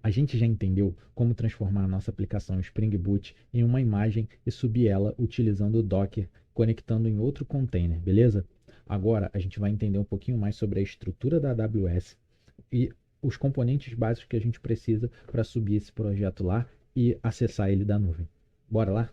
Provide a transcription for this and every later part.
A gente já entendeu como transformar a nossa aplicação Spring Boot em uma imagem e subir ela utilizando o Docker, conectando em outro container, beleza? Agora a gente vai entender um pouquinho mais sobre a estrutura da AWS e os componentes básicos que a gente precisa para subir esse projeto lá e acessar ele da nuvem. Bora lá?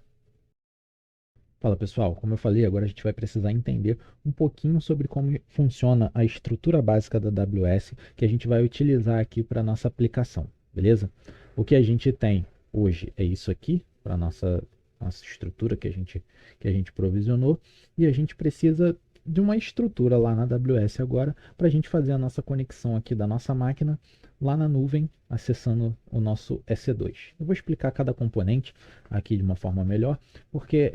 Fala pessoal, como eu falei, agora a gente vai precisar entender um pouquinho sobre como funciona a estrutura básica da AWS que a gente vai utilizar aqui para a nossa aplicação, beleza? O que a gente tem hoje é isso aqui, para a nossa estrutura que a gente provisionou, e a gente precisa de uma estrutura lá na AWS agora para a gente fazer a nossa conexão aqui da nossa máquina lá na nuvem, acessando o nosso EC2. Eu vou explicar cada componente aqui de uma forma melhor, porque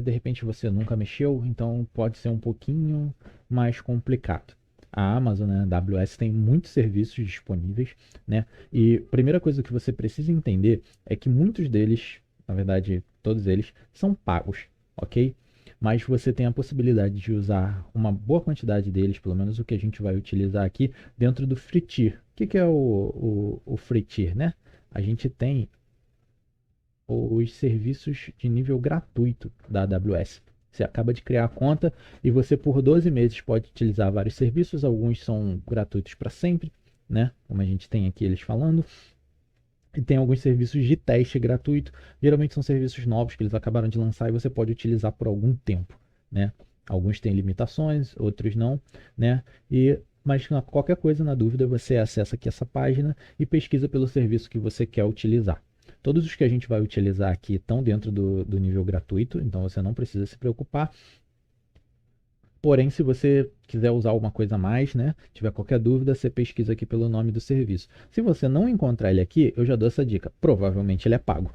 de repente você nunca mexeu, então pode ser um pouquinho mais complicado. A Amazon, né, a AWS tem muitos serviços disponíveis, né? E a primeira coisa que você precisa entender é que muitos deles, na verdade, todos eles, são pagos, ok? Mas você tem a possibilidade de usar uma boa quantidade deles, pelo menos o que a gente vai utilizar aqui, dentro do free tier. O que é o free tier, né? A gente tem os serviços de nível gratuito da AWS. Você acaba de criar a conta e você por 12 meses pode utilizar vários serviços, alguns são gratuitos para sempre, né? Como a gente tem aqui eles falando. E tem alguns serviços de teste gratuito, geralmente são serviços novos que eles acabaram de lançar e você pode utilizar por algum tempo, né? Alguns têm limitações, outros não, né? Mas qualquer coisa na dúvida, você acessa aqui essa página e pesquisa pelo serviço que você quer utilizar. Todos os que a gente vai utilizar aqui estão dentro do nível gratuito, então você não precisa se preocupar. Porém, se você quiser usar alguma coisa a mais, né, tiver qualquer dúvida, você pesquisa aqui pelo nome do serviço. Se você não encontrar ele aqui, eu já dou essa dica. Provavelmente ele é pago.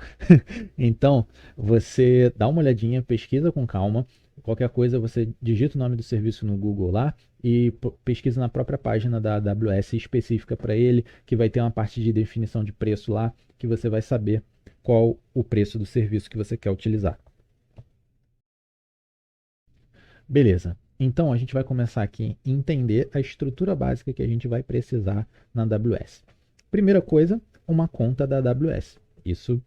Então, você dá uma olhadinha, pesquisa com calma. Qualquer coisa, você digita o nome do serviço no Google lá e pesquisa na própria página da AWS específica para ele, que vai ter uma parte de definição de preço lá, que você vai saber qual o preço do serviço que você quer utilizar. Beleza. Então a gente vai começar aqui a entender a estrutura básica que a gente vai precisar na AWS. Primeira coisa, uma conta da AWS. Isso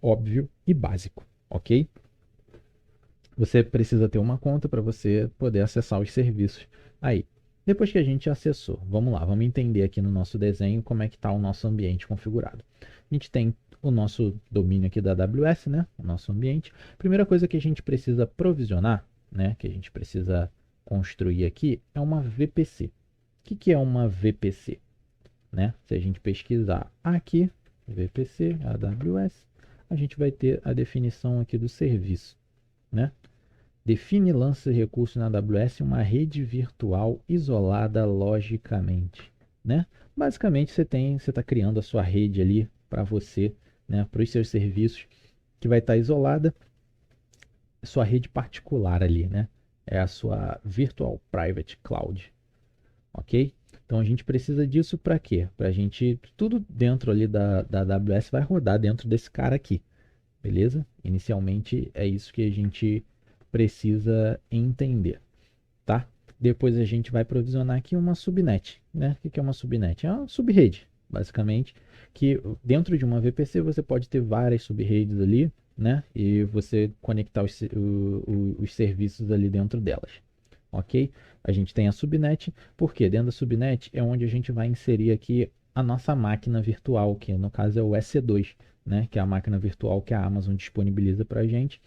óbvio e básico, ok? Você precisa ter uma conta para você poder acessar os serviços aí. Depois que a gente acessou, vamos lá, vamos entender aqui no nosso desenho como é que está o nosso ambiente configurado. A gente tem o nosso domínio aqui da AWS, né? O nosso ambiente. Primeira coisa que a gente precisa provisionar, né? Que a gente precisa construir aqui é uma VPC. O que é uma VPC? Né? Se a gente pesquisar aqui, VPC, AWS, a gente vai ter a definição aqui do serviço, né? Define, lança recursos na AWS em uma rede virtual isolada logicamente, né? Basicamente você está criando a sua rede ali para você, né? Para os seus serviços, que vai estar isolada, sua rede particular ali, né? É a sua Virtual Private Cloud, ok? Então a gente precisa disso para quê? Para a gente, tudo dentro ali da AWS vai rodar dentro desse cara aqui, beleza? Inicialmente é isso que a gente precisa entender, tá? Depois a gente vai provisionar aqui uma subnet, né? O que é uma subnet? É uma subrede, basicamente, que dentro de uma VPC você pode ter várias subredes ali, né? E você conectar os serviços ali dentro delas, ok? A gente tem a subnet, porque dentro da subnet é onde a gente vai inserir aqui a nossa máquina virtual, que no caso é o EC2, né? Que é a máquina virtual que a Amazon disponibiliza para a gente,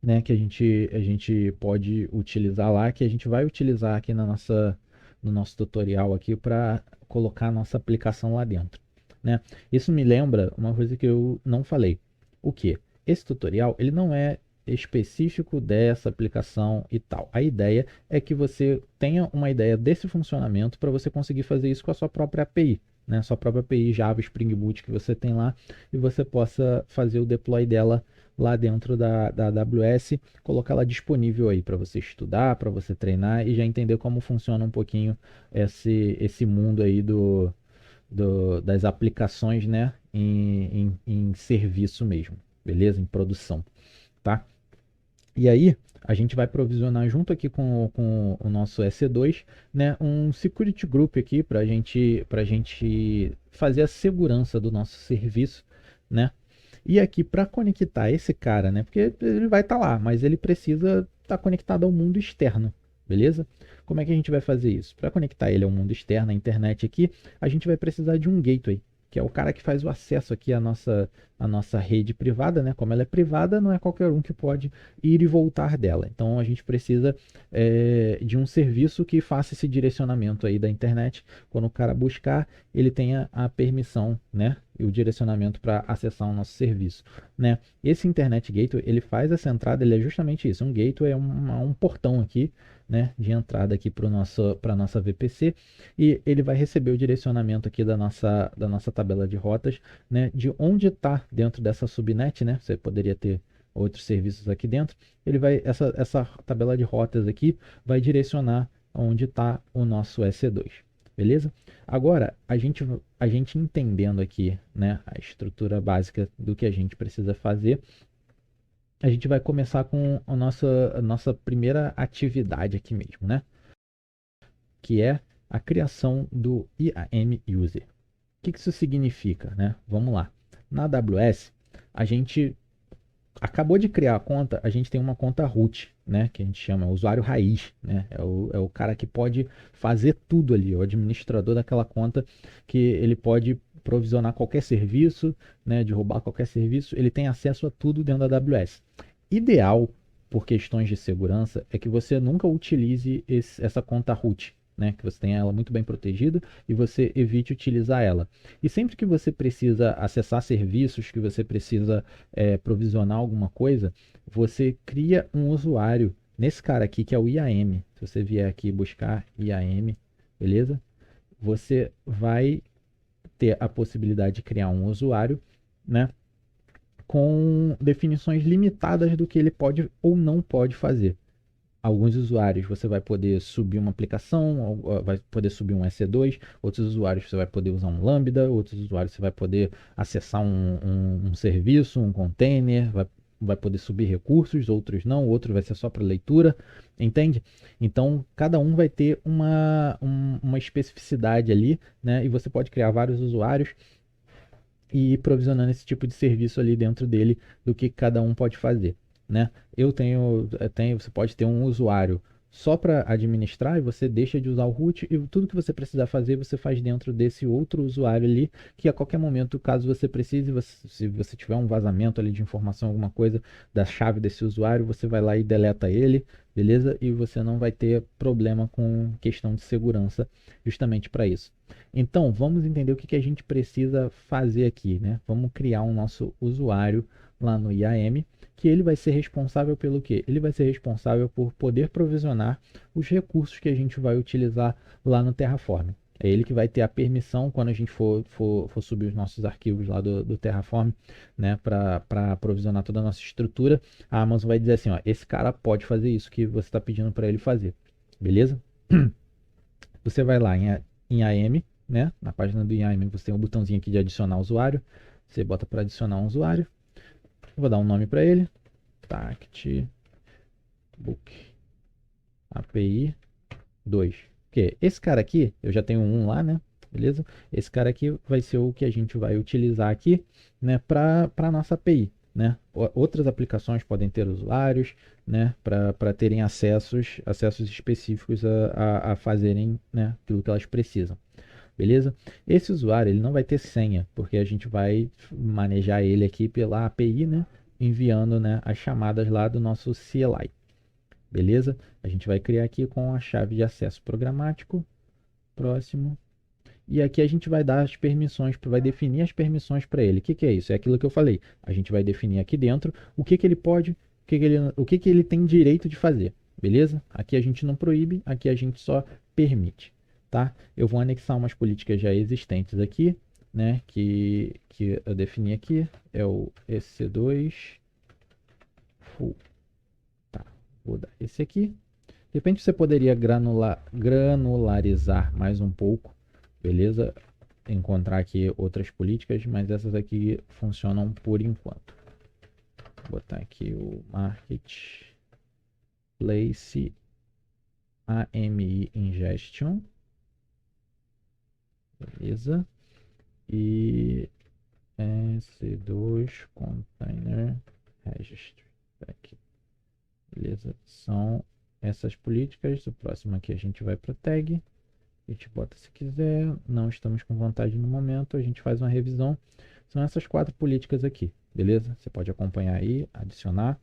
né, que a gente pode utilizar lá, que a gente vai utilizar aqui no nosso tutorial aqui para colocar a nossa aplicação lá dentro, né? Isso me lembra uma coisa que eu não falei. O que? Esse tutorial ele não é específico dessa aplicação e tal. A ideia é que você tenha uma ideia desse funcionamento para você conseguir fazer isso com a sua própria API, né? Sua própria API Java Spring Boot que você tem lá e você possa fazer o deploy dela lá dentro da AWS, colocá-la disponível aí para você estudar, para você treinar e já entender como funciona um pouquinho esse mundo aí das aplicações, né, em serviço mesmo, beleza? Em produção, tá? E aí, a gente vai provisionar junto aqui com o nosso EC2, né, um security group aqui para a gente fazer a segurança do nosso serviço, né? E aqui para conectar esse cara, né, porque ele vai estar lá, mas ele precisa estar conectado ao mundo externo, beleza? Como é que a gente vai fazer isso? Para conectar ele ao mundo externo, à internet aqui, a gente vai precisar de um gateway, que é o cara que faz o acesso aqui à nossa rede privada, né? Como ela é privada, não é qualquer um que pode ir e voltar dela. Então a gente precisa de um serviço que faça esse direcionamento aí da internet. Quando o cara buscar, ele tenha a permissão, né? E o direcionamento para acessar o nosso serviço, né? Esse Internet Gateway, ele faz essa entrada, ele é justamente isso, um gateway é um portão aqui, né, de entrada aqui para a nossa VPC, e ele vai receber o direcionamento aqui da nossa tabela de rotas, né, de onde está dentro dessa subnet, né, você poderia ter outros serviços aqui dentro, ele vai, essa tabela de rotas aqui vai direcionar onde está o nosso EC2, beleza? Agora, a gente entendendo aqui, né, a estrutura básica do que a gente precisa fazer, a gente vai começar com a nossa primeira atividade aqui mesmo, né? Que é a criação do IAM User. O que isso significa, né? Vamos lá. Na AWS, a gente acabou de criar a conta, a gente tem uma conta root, né? Que a gente chama usuário raiz, né? É o cara que pode fazer tudo ali, o administrador daquela conta, que ele pode provisionar qualquer serviço, né? Derrubar qualquer serviço, ele tem acesso a tudo dentro da AWS. Ideal, por questões de segurança, é que você nunca utilize essa conta root, né? Que você tenha ela muito bem protegida e você evite utilizar ela. E sempre que você precisa acessar serviços, que você precisa provisionar alguma coisa, você cria um usuário nesse cara aqui que é o IAM. Se você vier aqui buscar IAM, beleza? Você vai ter a possibilidade de criar um usuário, né? Com definições limitadas do que ele pode ou não pode fazer. Alguns usuários você vai poder subir uma aplicação, vai poder subir um EC2, outros usuários você vai poder usar um Lambda, outros usuários você vai poder acessar um serviço, um container, vai poder subir recursos, outros não, outro vai ser só para leitura, entende? Então cada um vai ter uma especificidade ali, né? E você pode criar vários usuários e ir provisionando esse tipo de serviço ali dentro dele do que cada um pode fazer, né? Você pode ter um usuário só para administrar e você deixa de usar o root e tudo que você precisar fazer você faz dentro desse outro usuário ali, que a qualquer momento, caso você precise, se você tiver um vazamento ali de informação, alguma coisa da chave desse usuário, você vai lá e deleta ele, beleza? E você não vai ter problema com questão de segurança justamente para isso. Então, vamos entender o que a gente precisa fazer aqui, né? Vamos criar um nosso usuário lá no IAM, que ele vai ser responsável pelo quê? Ele vai ser responsável por poder provisionar os recursos que a gente vai utilizar lá no Terraform. É ele que vai ter a permissão quando a gente for subir os nossos arquivos lá do Terraform, né, para provisionar toda a nossa estrutura. A Amazon vai dizer assim, ó, esse cara pode fazer isso que você está pedindo para ele fazer, beleza? Você vai lá em IAM, né? Na página do IAM você tem um botãozinho aqui de adicionar usuário. Você bota para adicionar um usuário. Eu vou dar um nome para ele. TactBook API 2. Porque esse cara aqui, eu já tenho um lá, né? Beleza? Esse cara aqui vai ser o que a gente vai utilizar aqui, né? Para a nossa API. Né? Outras aplicações podem ter usuários, né? Para terem acessos específicos a fazerem, né? Aquilo que elas precisam. Beleza? Esse usuário ele não vai ter senha, porque a gente vai manejar ele aqui pela API, né? Enviando, né, as chamadas lá do nosso CLI. Beleza? A gente vai criar aqui com a chave de acesso programático. Próximo. E aqui a gente vai dar as permissões, vai definir as permissões para ele. O que é isso? É aquilo que eu falei. A gente vai definir aqui dentro o que ele pode, o que ele tem direito de fazer. Beleza? Aqui a gente não proíbe, aqui a gente só permite. Tá? Eu vou anexar umas políticas já existentes aqui, né? Que eu defini aqui. É o EC2 full. Tá, vou dar esse aqui. De repente você poderia granularizar mais um pouco, beleza? Encontrar aqui outras políticas, mas essas aqui funcionam por enquanto. Vou botar aqui o market place AMI ingestion, beleza? E EC2 container registry, aqui, beleza? São essas políticas. O próximo aqui a gente vai para tag, a gente bota se quiser, não estamos com vontade no momento, a gente faz uma revisão. São essas 4 políticas aqui, beleza? Você pode acompanhar aí, adicionar.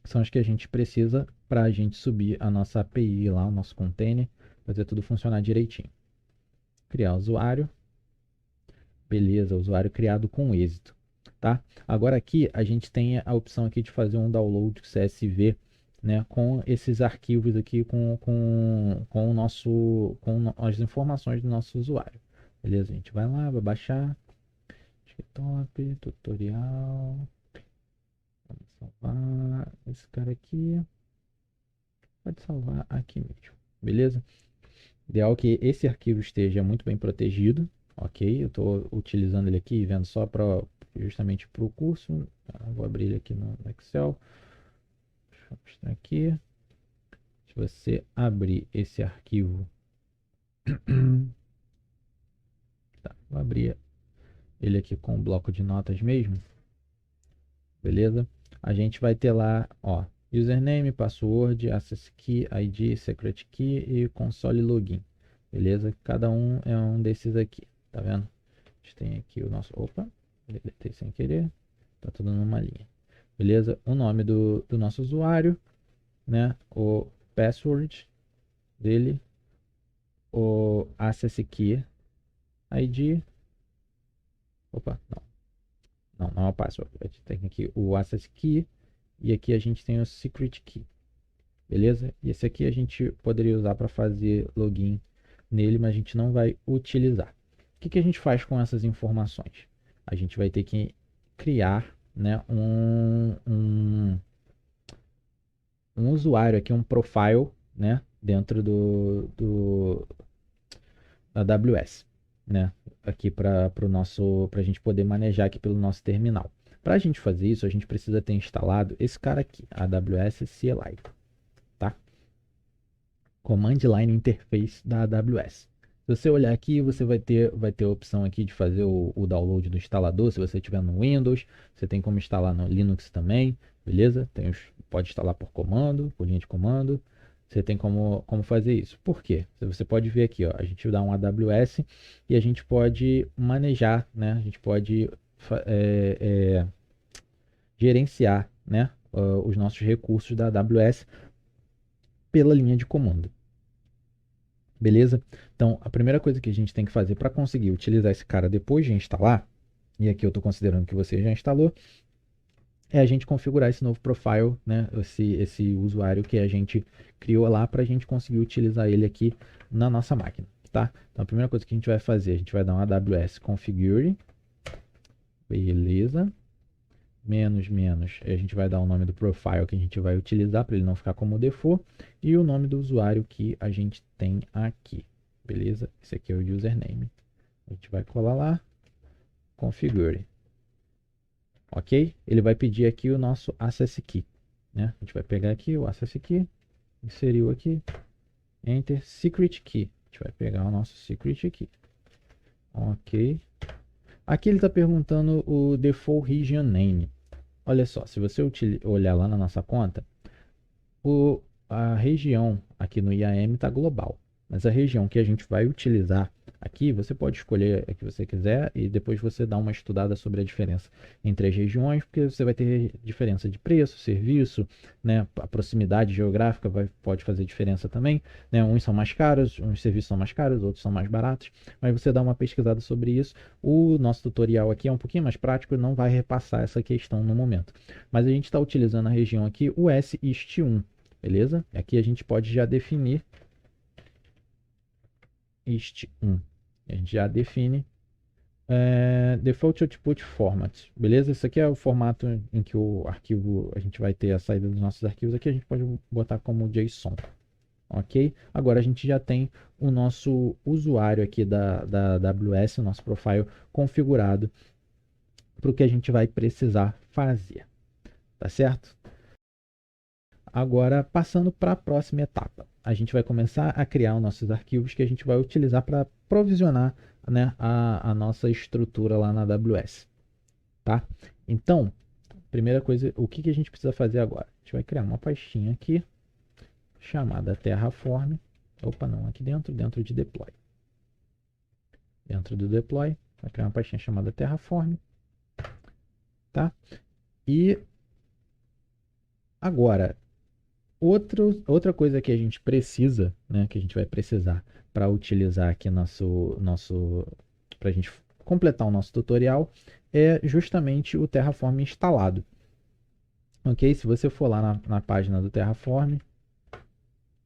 São as que a gente precisa para a gente subir a nossa API lá, o nosso container, fazer tudo funcionar direitinho. Criar usuário. Beleza, usuário criado com êxito, tá? Agora aqui a gente tem a opção aqui de fazer um download CSV, né, com esses arquivos aqui, com o nosso, as informações do nosso usuário. Beleza, a gente vai lá, vai baixar, desktop, tutorial, vamos salvar esse cara aqui, pode salvar aqui mesmo, beleza? Ideal que esse arquivo esteja muito bem protegido, ok? Eu estou utilizando ele aqui, vendo só justamente para o curso. Vou abrir ele aqui no Excel. Deixa eu mostrar aqui. Se você abrir esse arquivo, tá, vou abrir ele aqui com o bloco de notas mesmo, beleza? A gente vai ter lá, ó, username, password, access key, ID, secret key e console login, beleza? Cada um é um desses aqui, tá vendo? A gente tem aqui o nosso, opa, deletei sem querer, tá tudo numa linha, beleza? O nome do nosso usuário, né? O password dele, o access key, ID, opa, não é o password, a gente tem aqui o access key e aqui a gente tem o secret key, beleza? E esse aqui a gente poderia usar para fazer login nele, mas a gente não vai utilizar. O que a gente faz com essas informações? A gente vai ter que criar, né, um usuário aqui, um profile, né, dentro da AWS, né, aqui para a gente poder manejar aqui pelo nosso terminal. Para a gente fazer isso, a gente precisa ter instalado esse cara aqui, AWS CLI, tá? Command Line Interface da AWS. Se você olhar aqui, você vai ter a opção aqui de fazer o download do instalador. Se você tiver no Windows, você tem como instalar no Linux também, beleza? Pode instalar por comando, por linha de comando. Você tem como fazer isso. Por quê? Você pode ver aqui, ó, a gente dá um AWS e a gente pode manejar, né? A gente pode gerenciar, né, os nossos recursos da AWS pela linha de comando. Beleza? Então, a primeira coisa que a gente tem que fazer para conseguir utilizar esse cara depois de instalar, e aqui eu estou considerando que você já instalou, é a gente configurar esse novo profile, né? Esse usuário que a gente criou lá para a gente conseguir utilizar ele aqui na nossa máquina, tá? Então, a primeira coisa que a gente vai fazer, a gente vai dar um AWS configure, beleza? Menos, a gente vai dar o nome do profile que a gente vai utilizar para ele não ficar como default e o nome do usuário que a gente tem aqui, beleza? Esse aqui é o username. A gente vai colar lá, configure, ok? Ele vai pedir aqui o nosso access key, né? A gente vai pegar aqui o access key, inseriu aqui, enter, secret key, a gente vai pegar o nosso secret key, ok? Aqui ele está perguntando o default region name. Olha só, se você olhar lá na nossa conta, a região aqui no IAM está global, mas a região que a gente vai utilizar aqui, você pode escolher a que você quiser e depois você dá uma estudada sobre a diferença entre as regiões, porque você vai ter diferença de preço, serviço, né? A proximidade geográfica pode fazer diferença também, né? Uns são mais caros, uns serviços são mais caros, outros são mais baratos, mas você dá uma pesquisada sobre isso. O nosso tutorial aqui é um pouquinho mais prático, não vai repassar essa questão no momento, mas a gente está utilizando a região aqui, o US East 1, beleza? Aqui a gente pode já definir este 1. A gente já define default output format, beleza? Isso aqui é o formato em que o arquivo, a gente vai ter a saída dos nossos arquivos aqui, a gente pode botar como JSON, ok? Agora a gente já tem o nosso usuário aqui da AWS, o nosso profile configurado para o que a gente vai precisar fazer, tá certo? Agora, passando para a próxima etapa, a gente vai começar a criar os nossos arquivos que a gente vai utilizar para provisionar, né, a nossa estrutura lá na AWS, tá? Então, primeira coisa, o que a gente precisa fazer agora? A gente vai criar uma pastinha aqui, chamada Terraform. Opa, não, aqui dentro de Deploy. Dentro do Deploy, vai criar uma pastinha chamada Terraform, tá? E agora, outra coisa que a gente precisa, né, que a gente vai precisar para utilizar aqui para a gente completar o nosso tutorial, é justamente o Terraform instalado. Ok? Se você for lá na página do Terraform,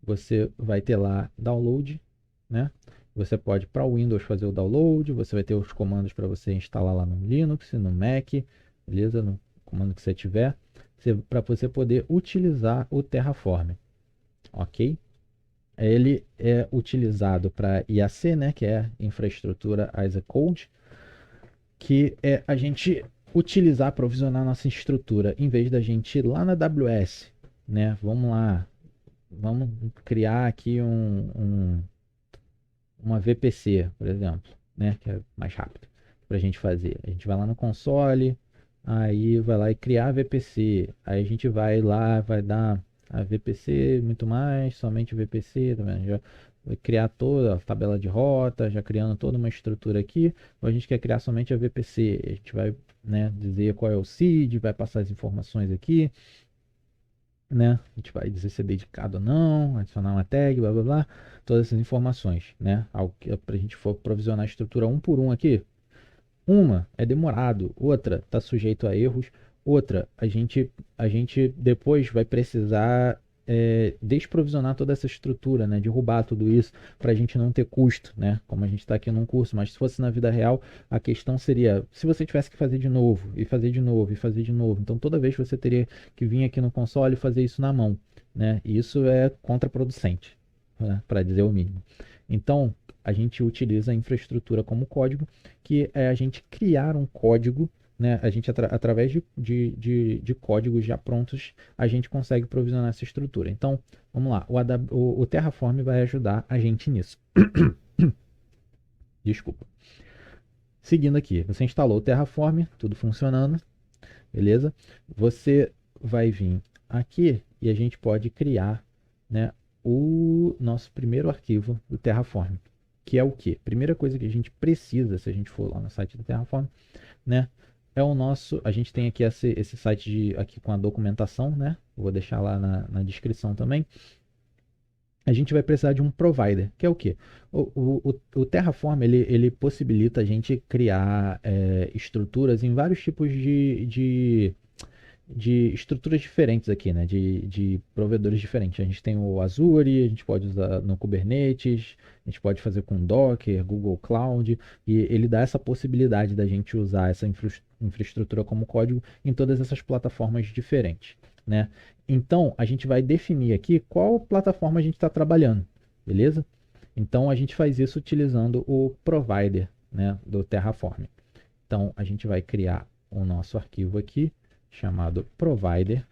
você vai ter lá download, né? Você pode para o Windows fazer o download, você vai ter os comandos para você instalar lá no Linux, no Mac, beleza? No comando que você tiver, para você poder utilizar o Terraform, ok? Ele é utilizado para IAC, né? Que é Infraestrutura as a Code, que é a gente utilizar, provisionar nossa estrutura, em vez da gente ir lá na AWS, né? Vamos lá, vamos criar aqui uma VPC, por exemplo, né? Que é mais rápido para a gente fazer. A gente vai lá no console, aí vai lá e criar a VPC. Aí a gente vai lá, vai dar a VPC, muito mais, somente VPC, tá vendo? Já vai criar toda a tabela de rota, já criando toda uma estrutura aqui. Ou a gente quer criar somente a VPC. A gente vai, né, dizer qual é o seed, vai passar as informações aqui, né? A gente vai dizer se é dedicado ou não, adicionar uma tag, blá blá blá, todas essas informações, né? Algo que para a gente for provisionar a estrutura um por um aqui. Uma é demorado, outra está sujeito a erros, outra a gente depois vai precisar desprovisionar toda essa estrutura, né? Derrubar tudo isso para a gente não ter custo, né? Como a gente está aqui num curso, mas se fosse na vida real, a questão seria se você tivesse que fazer de novo, e fazer de novo, e fazer de novo. Então toda vez você teria que vir aqui no console e fazer isso na mão, né? E isso é contraproducente, né? Para dizer o mínimo. Então, a gente utiliza a infraestrutura como código, que é a gente criar um código, né? A gente, através de códigos já prontos, a gente consegue provisionar essa estrutura. Então, vamos lá, o Terraform vai ajudar a gente nisso. Desculpa. Seguindo aqui, você instalou o Terraform, tudo funcionando, beleza? Você vai vir aqui e a gente pode criar, né, o nosso primeiro arquivo do Terraform, que é o que? Primeira coisa que a gente precisa, se a gente for lá no site do Terraform, né, é o nosso, a gente tem aqui esse site aqui com a documentação, né, vou deixar lá na descrição também. A gente vai precisar de um provider, que é o quê? O Terraform, ele possibilita a gente criar estruturas em vários tipos de estruturas diferentes aqui, né? De provedores diferentes. A gente tem o Azure, a gente pode usar no Kubernetes, a gente pode fazer com Docker, Google Cloud, e ele dá essa possibilidade da gente usar essa infraestrutura como código em todas essas plataformas diferentes, né? Então, a gente vai definir aqui qual plataforma a gente está trabalhando, beleza? Então, a gente faz isso utilizando o provider, né, do Terraform. Então, a gente vai criar o nosso arquivo aqui, chamado provider.tf.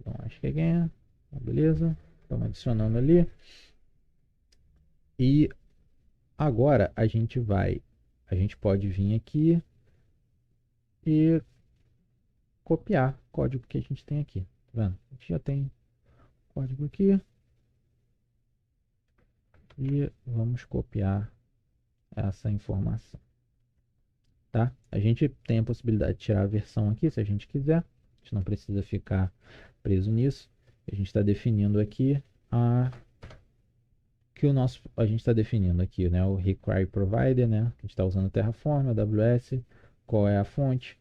Então, acho que é ganha. Beleza. Estamos adicionando ali. E agora a gente pode vir aqui e copiar o código que a gente tem aqui. Tá vendo? A gente já tem código aqui. E vamos copiar essa informação. Tá? A gente tem a possibilidade de tirar a versão aqui, se a gente quiser. A gente não precisa ficar preso nisso. A gente está definindo aqui a gente está definindo aqui, né, o require provider, né? A gente está usando o Terraform, AWS, qual é a fonte.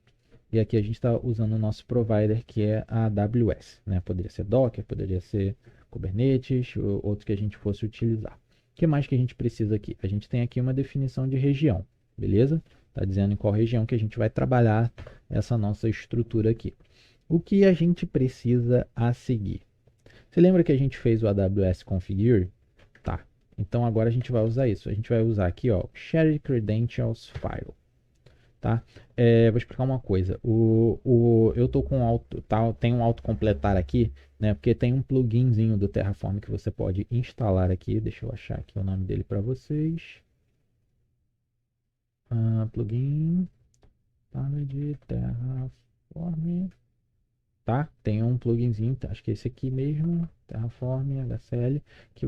E aqui a gente está usando o nosso provider, que é a AWS, né? Poderia ser Docker, poderia ser Kubernetes, ou outro que a gente fosse utilizar. O que mais que a gente precisa aqui? A gente tem aqui uma definição de região, beleza? Está dizendo em qual região que a gente vai trabalhar essa nossa estrutura aqui. O que a gente precisa a seguir? Você lembra que a gente fez o AWS Configure? Tá. Então agora a gente vai usar isso. A gente vai usar aqui, ó, Shared Credentials File. tá? Vou explicar uma coisa. Eu tô com auto, tá, tem um autocompletar aqui, né? Porque tem um pluginzinho do Terraform que você pode instalar aqui. Deixa eu achar aqui o nome dele para vocês. Plugin de Terraform, tá? Tem um pluginzinho, acho que é esse aqui mesmo, Terraform HCL, que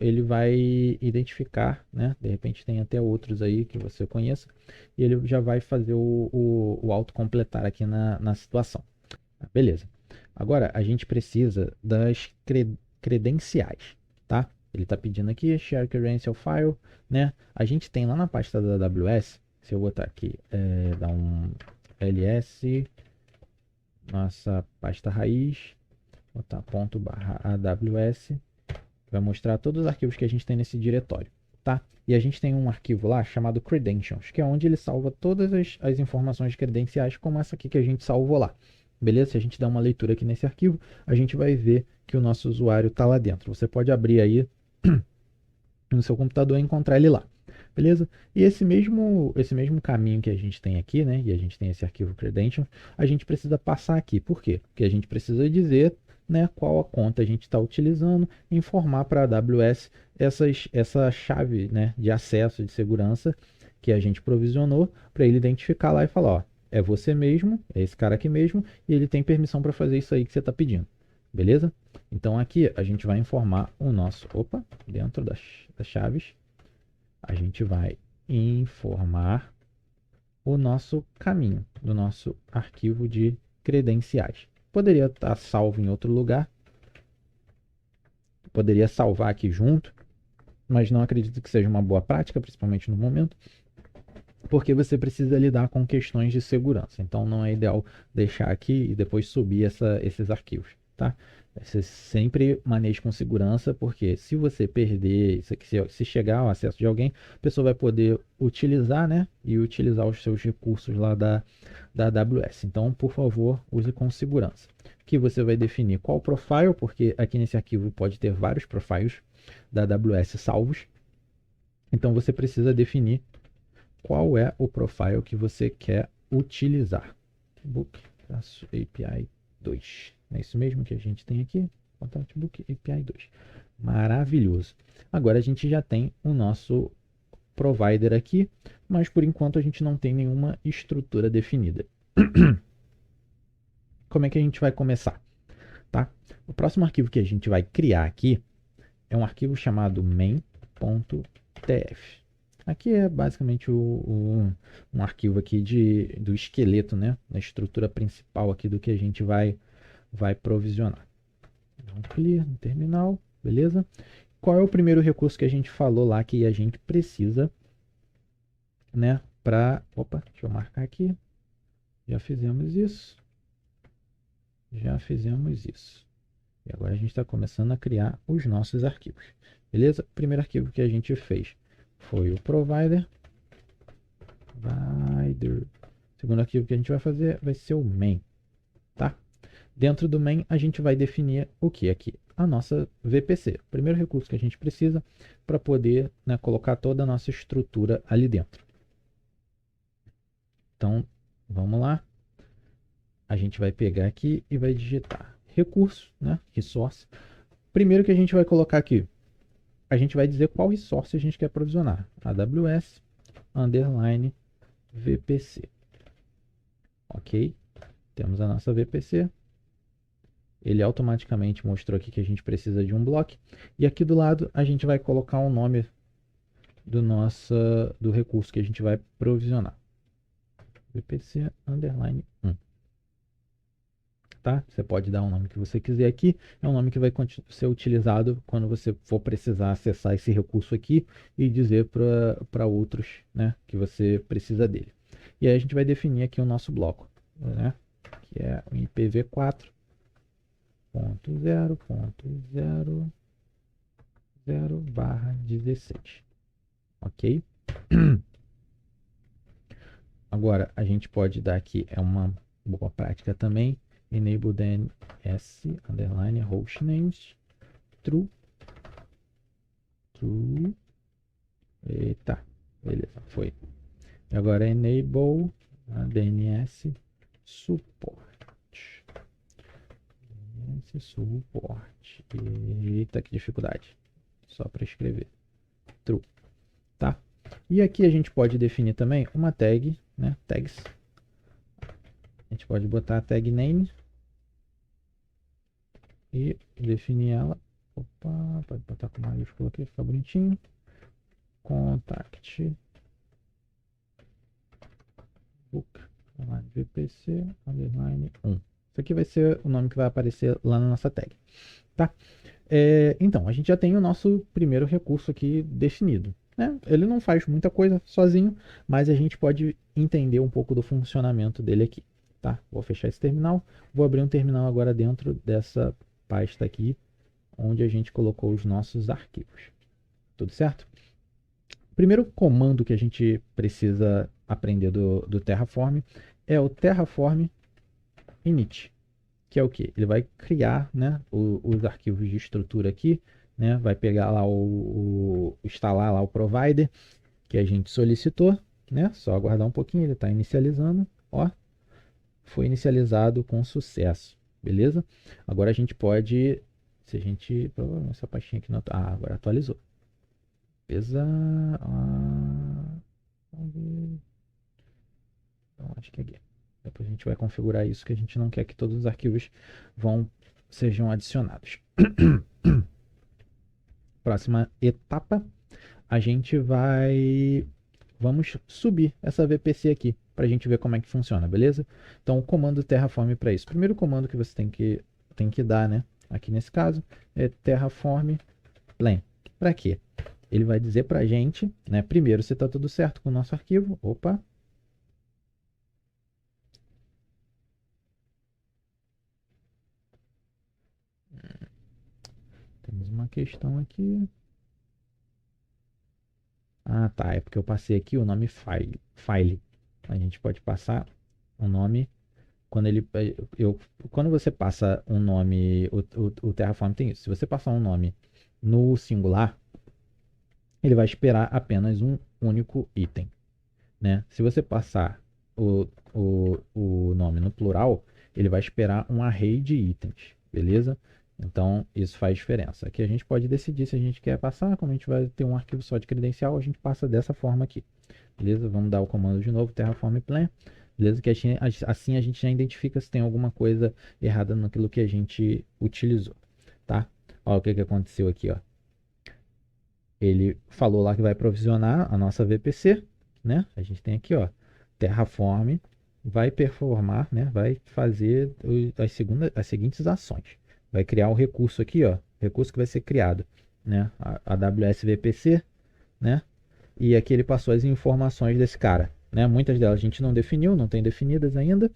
ele vai identificar, né? De repente tem até outros aí que você conheça, e ele já vai fazer o autocompletar aqui na situação. Beleza. Agora a gente precisa das credenciais, tá? Ele está pedindo aqui share credential file, né? A gente tem lá na pasta da AWS, se eu botar aqui, dar um ls, nossa pasta raiz, botar ponto barra AWS, vai mostrar todos os arquivos que a gente tem nesse diretório, tá? E a gente tem um arquivo lá chamado credentials, que é onde ele salva todas as informações credenciais, como essa aqui que a gente salvou lá. Beleza? Se a gente der uma leitura aqui nesse arquivo, a gente vai ver que o nosso usuário está lá dentro. Você pode abrir aí no seu computador e encontrar ele lá. Beleza? E esse mesmo caminho que a gente tem aqui, né? E a gente tem esse arquivo credentials, a gente precisa passar aqui. Por quê? Porque a gente precisa dizer, né, qual a conta a gente está utilizando, informar para a AWS essa chave, né, de acesso de segurança que a gente provisionou para ele identificar lá e falar, ó, é você mesmo, é esse cara aqui mesmo, e ele tem permissão para fazer isso aí que você está pedindo. Beleza? Então aqui a gente vai informar o nosso, dentro das chaves, a gente vai informar o nosso caminho do nosso arquivo de credenciais. Poderia estar salvo em outro lugar, poderia salvar aqui junto, mas não acredito que seja uma boa prática, principalmente no momento, porque você precisa lidar com questões de segurança. Então não é ideal deixar aqui e depois subir esses arquivos, tá? Você sempre maneje com segurança, porque se você perder isso aqui, se chegar ao acesso de alguém, a pessoa vai poder utilizar, né? E utilizar os seus recursos lá da AWS. Então, por favor, use com segurança. Aqui você vai definir qual profile, porque aqui nesse arquivo pode ter vários profiles da AWS salvos. Então você precisa definir qual é o profile que você quer utilizar. Book API 2. É isso mesmo que a gente tem aqui. Book API 2. Maravilhoso. Agora a gente já tem o nosso provider aqui, mas por enquanto a gente não tem nenhuma estrutura definida. Como é que a gente vai começar? Tá? O próximo arquivo que a gente vai criar aqui é um arquivo chamado main.tf. Aqui é basicamente um arquivo aqui do esqueleto, né? Da estrutura principal aqui do que a gente vai provisionar. Então, clear no terminal, beleza? Qual é o primeiro recurso que a gente falou lá que a gente precisa, né? Deixa eu marcar aqui. Já fizemos isso. E agora a gente está começando a criar os nossos arquivos. Beleza? O primeiro arquivo que a gente fez foi o provider. O segundo arquivo que a gente vai fazer vai ser o main. Tá? Dentro do main a gente vai definir o que aqui? A nossa VPC. O primeiro recurso que a gente precisa para poder, né, colocar toda a nossa estrutura ali dentro. Então, vamos lá. A gente vai pegar aqui e vai digitar recurso, né, resource. Primeiro que a gente vai colocar aqui, a gente vai dizer qual resource a gente quer provisionar. AWS _ VPC. Ok? Temos a nossa VPC. Ele automaticamente mostrou aqui que a gente precisa de um bloco. E aqui do lado a gente vai colocar o nome do recurso que a gente vai provisionar. VPC _ 1. Tá? Você pode dar o nome que você quiser aqui. É um nome que vai ser utilizado quando você for precisar acessar esse recurso aqui e dizer para outros, né, que você precisa dele. E aí a gente vai definir aqui o nosso bloco, né, que é o IPv4.0.0/16. Ok? Agora a gente pode dar aqui, é uma boa prática também, enable DNS _ hostnames true. Eita, beleza, foi. Agora enable DNS suporte. DNS suporte. Eita, que dificuldade. Só para escrever. True. Tá? E aqui a gente pode definir também uma tag, né? Tags. A gente pode botar a tag name e definir ela. Opa, pode botar com maiúsculo aqui, fica bonitinho. Contact book VPC underline 1. Isso aqui vai ser o nome que vai aparecer lá na nossa tag, tá? Então, a gente já tem o nosso primeiro recurso aqui definido, né? Ele não faz muita coisa sozinho, mas a gente pode entender um pouco do funcionamento dele aqui, tá? Vou fechar esse terminal, vou abrir um terminal agora dentro dessa pasta aqui, onde a gente colocou os nossos arquivos. Tudo certo? O primeiro comando que a gente precisa aprender do Terraform é o Terraform init, que é o que? Ele vai criar, né, os arquivos de estrutura aqui, né, vai pegar lá instalar lá o provider que a gente solicitou, né, só aguardar um pouquinho, ele está inicializando, ó, foi inicializado com sucesso, beleza? Agora a gente pode, se a gente, provavelmente essa pastinha aqui não, agora atualizou, beleza? Então, acho que é aqui. Depois a gente vai configurar isso, que a gente não quer que todos os arquivos sejam adicionados. Próxima etapa, a gente vamos subir essa VPC aqui, para a gente ver como é que funciona, beleza? Então, o comando Terraform para isso. O primeiro comando que você tem que dar, né? Aqui nesse caso, é Terraform plan. Para quê? Ele vai dizer para a gente, né? Primeiro, se está tudo certo com o nosso arquivo. Opa! Temos uma questão aqui. Ah, tá. É porque eu passei aqui o nome file. A gente pode passar o nome quando quando você passa um nome, o Terraform tem isso. Se você passar um nome no singular, ele vai esperar apenas um único item, né? Se você passar o nome no plural, ele vai esperar um array de itens, beleza? Então, isso faz diferença. Aqui a gente pode decidir se a gente quer passar, como a gente vai ter um arquivo só de credencial, a gente passa dessa forma aqui, beleza? Vamos dar o comando de novo, terraform plan, beleza? Que assim a gente já identifica se tem alguma coisa errada naquilo que a gente utilizou, tá? Olha o que aconteceu aqui, ó. Ele falou lá que vai provisionar a nossa VPC, né? A gente tem aqui, ó, Terraform vai performar, né? Vai fazer as seguintes ações. Vai criar um recurso aqui, ó, recurso que vai ser criado, né? A AWS VPC, né? E aqui ele passou as informações desse cara, né? Muitas delas a gente não definiu, não tem definidas ainda,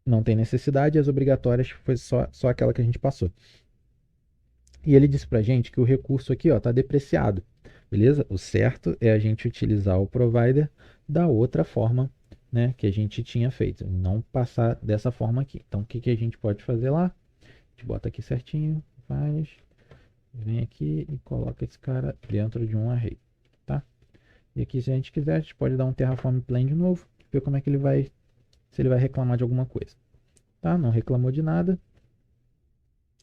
não tem necessidade, as obrigatórias foi só aquela que a gente passou. E ele disse para a gente que o recurso aqui está depreciado, beleza? O certo é a gente utilizar o provider da outra forma, né, que a gente tinha feito, não passar dessa forma aqui. Então, o que a gente pode fazer lá? A gente bota aqui certinho, vem aqui e coloca esse cara dentro de um array, tá? E aqui, se a gente quiser, a gente pode dar um Terraform plan de novo, ver como é que se ele vai reclamar de alguma coisa, tá? Não reclamou de nada.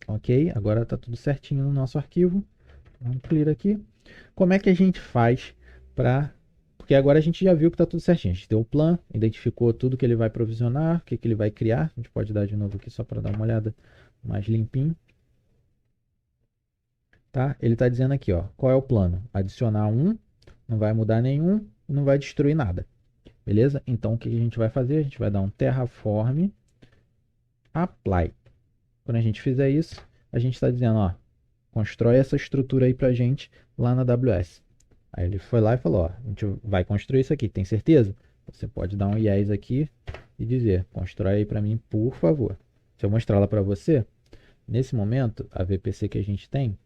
Ok, agora está tudo certinho no nosso arquivo. Vamos clear aqui. Como é que a gente faz para... Porque agora a gente já viu que está tudo certinho. A gente deu o plan, identificou tudo que ele vai provisionar, o que ele vai criar. A gente pode dar de novo aqui só para dar uma olhada mais limpinho. Tá? Ele está dizendo aqui, ó, qual é o plano? Adicionar um, não vai mudar nenhum, não vai destruir nada. Beleza? Então o que a gente vai fazer? A gente vai dar um terraform apply. Quando a gente fizer isso, a gente está dizendo, ó, constrói essa estrutura aí pra gente lá na AWS. Aí ele foi lá e falou, ó, a gente vai construir isso aqui, tem certeza? Você pode dar um yes aqui e dizer, constrói aí para mim, por favor. Se eu mostrar ela para você, nesse momento, a VPC que a gente tem,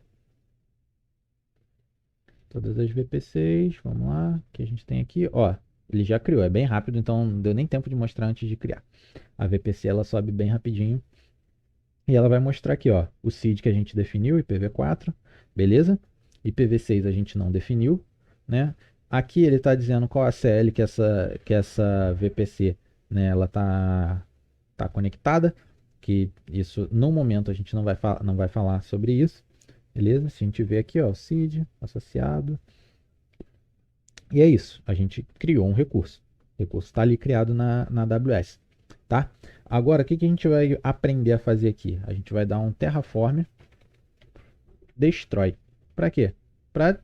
todas as VPCs, vamos lá, que a gente tem aqui, ó, ele já criou, é bem rápido, então não deu nem tempo de mostrar antes de criar. A VPC ela sobe bem rapidinho e ela vai mostrar aqui, ó, o seed que a gente definiu, IPv4, beleza? IPv6 a gente não definiu, né? Aqui ele está dizendo qual a CL que essa VPC, né, ela tá conectada, que isso no momento a gente não vai falar sobre isso, beleza? Se a gente vê aqui, ó, seed associado, e é isso, a gente criou um recurso. O recurso está ali criado na AWS, tá? Agora, o que a gente vai aprender a fazer aqui? A gente vai dar um terraform destroy. Para quê? Para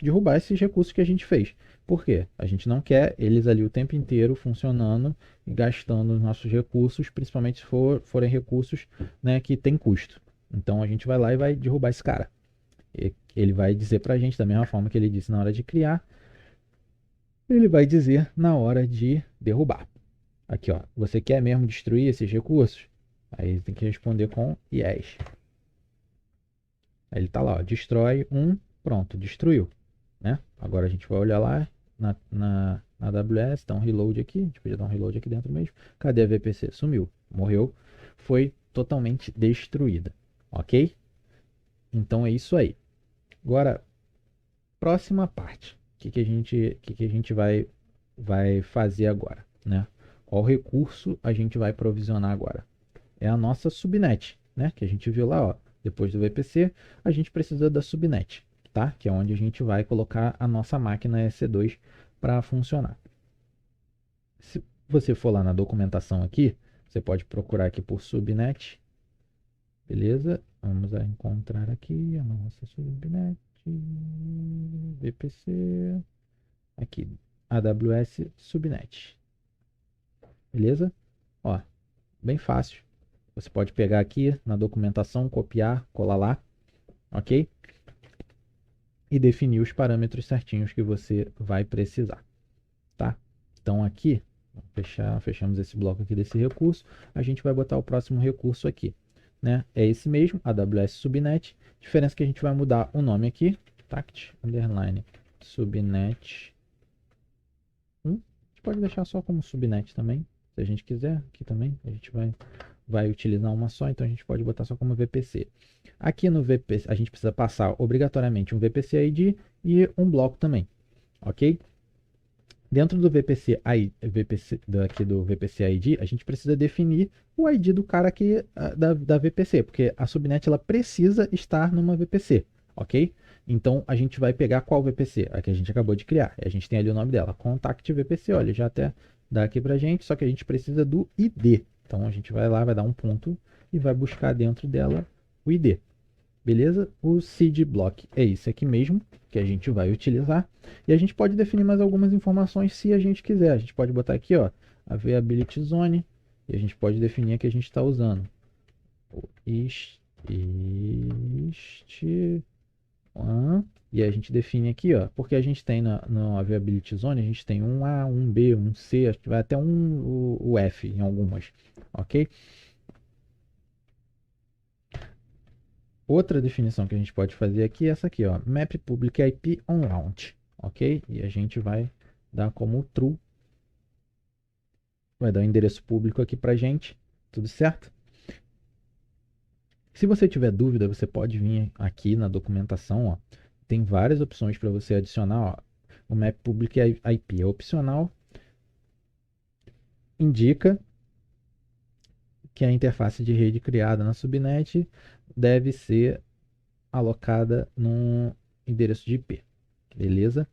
derrubar esses recursos que a gente fez. Por quê? A gente não quer eles ali o tempo inteiro funcionando e gastando os nossos recursos, principalmente se forem recursos, né, que tem custo. Então a gente vai lá e vai derrubar esse cara. Ele vai dizer para a gente, da mesma forma que ele disse na hora de criar, ele vai dizer na hora de derrubar. Aqui, ó, você quer mesmo destruir esses recursos? Aí tem que responder com yes. Aí ele está lá, ó, destrói um, pronto, destruiu. Né? Agora a gente vai olhar lá na AWS, dá um reload aqui, a gente podia dar um reload aqui dentro mesmo. Cadê a VPC? Sumiu, morreu, foi totalmente destruída, ok? Então é isso aí. Agora, próxima parte, que a gente vai fazer agora, né? Qual recurso a gente vai provisionar agora? É a nossa subnet, né? Que a gente viu lá, ó. Depois do VPC, a gente precisa da subnet, tá? Que é onde a gente vai colocar a nossa máquina EC2 para funcionar. Se você for lá na documentação aqui, você pode procurar aqui por subnet, beleza? Vamos encontrar aqui a nossa subnet, VPC, aqui, AWS subnet, beleza? Ó, bem fácil. Você pode pegar aqui na documentação, copiar, colar lá, ok? E definir os parâmetros certinhos que você vai precisar, tá? Então aqui, fechamos esse bloco aqui desse recurso, a gente vai botar o próximo recurso aqui, né? É esse mesmo, AWS Subnet, diferença que a gente vai mudar o nome aqui, tact underline subnet 1, a gente pode deixar só como subnet também, se a gente quiser, aqui também, a gente vai utilizar uma só, então a gente pode botar só como VPC. Aqui no VPC, a gente precisa passar obrigatoriamente um VPC ID e um bloco também, ok? Dentro do VPC, aqui do VPC ID, a gente precisa definir o ID do cara aqui da VPC, porque a subnet ela precisa estar numa VPC, ok? Então a gente vai pegar qual VPC? A que a gente acabou de criar. A gente tem ali o nome dela, Contact VPC, olha, já até dá aqui pra gente, só que a gente precisa do ID. Então a gente vai lá, vai dar um ponto e vai buscar dentro dela o ID. Beleza? O seed block é esse aqui mesmo que a gente vai utilizar. E a gente pode definir mais algumas informações se a gente quiser. A gente pode botar aqui, ó, availability zone. E a gente pode definir a que a gente está usando. E a gente define aqui, ó, porque a gente tem no availability zone, a gente tem um A, um B, um C, acho que vai até o F em algumas, ok? Outra definição que a gente pode fazer aqui é essa aqui, ó, map public IP on launch, ok? E a gente vai dar como true, vai dar o endereço público aqui pra gente, tudo certo? Se você tiver dúvida, você pode vir aqui na documentação, ó, tem várias opções para você adicionar, ó, o map public IP é opcional, indica que a interface de rede criada na subnet deve ser alocada num endereço de IP, beleza?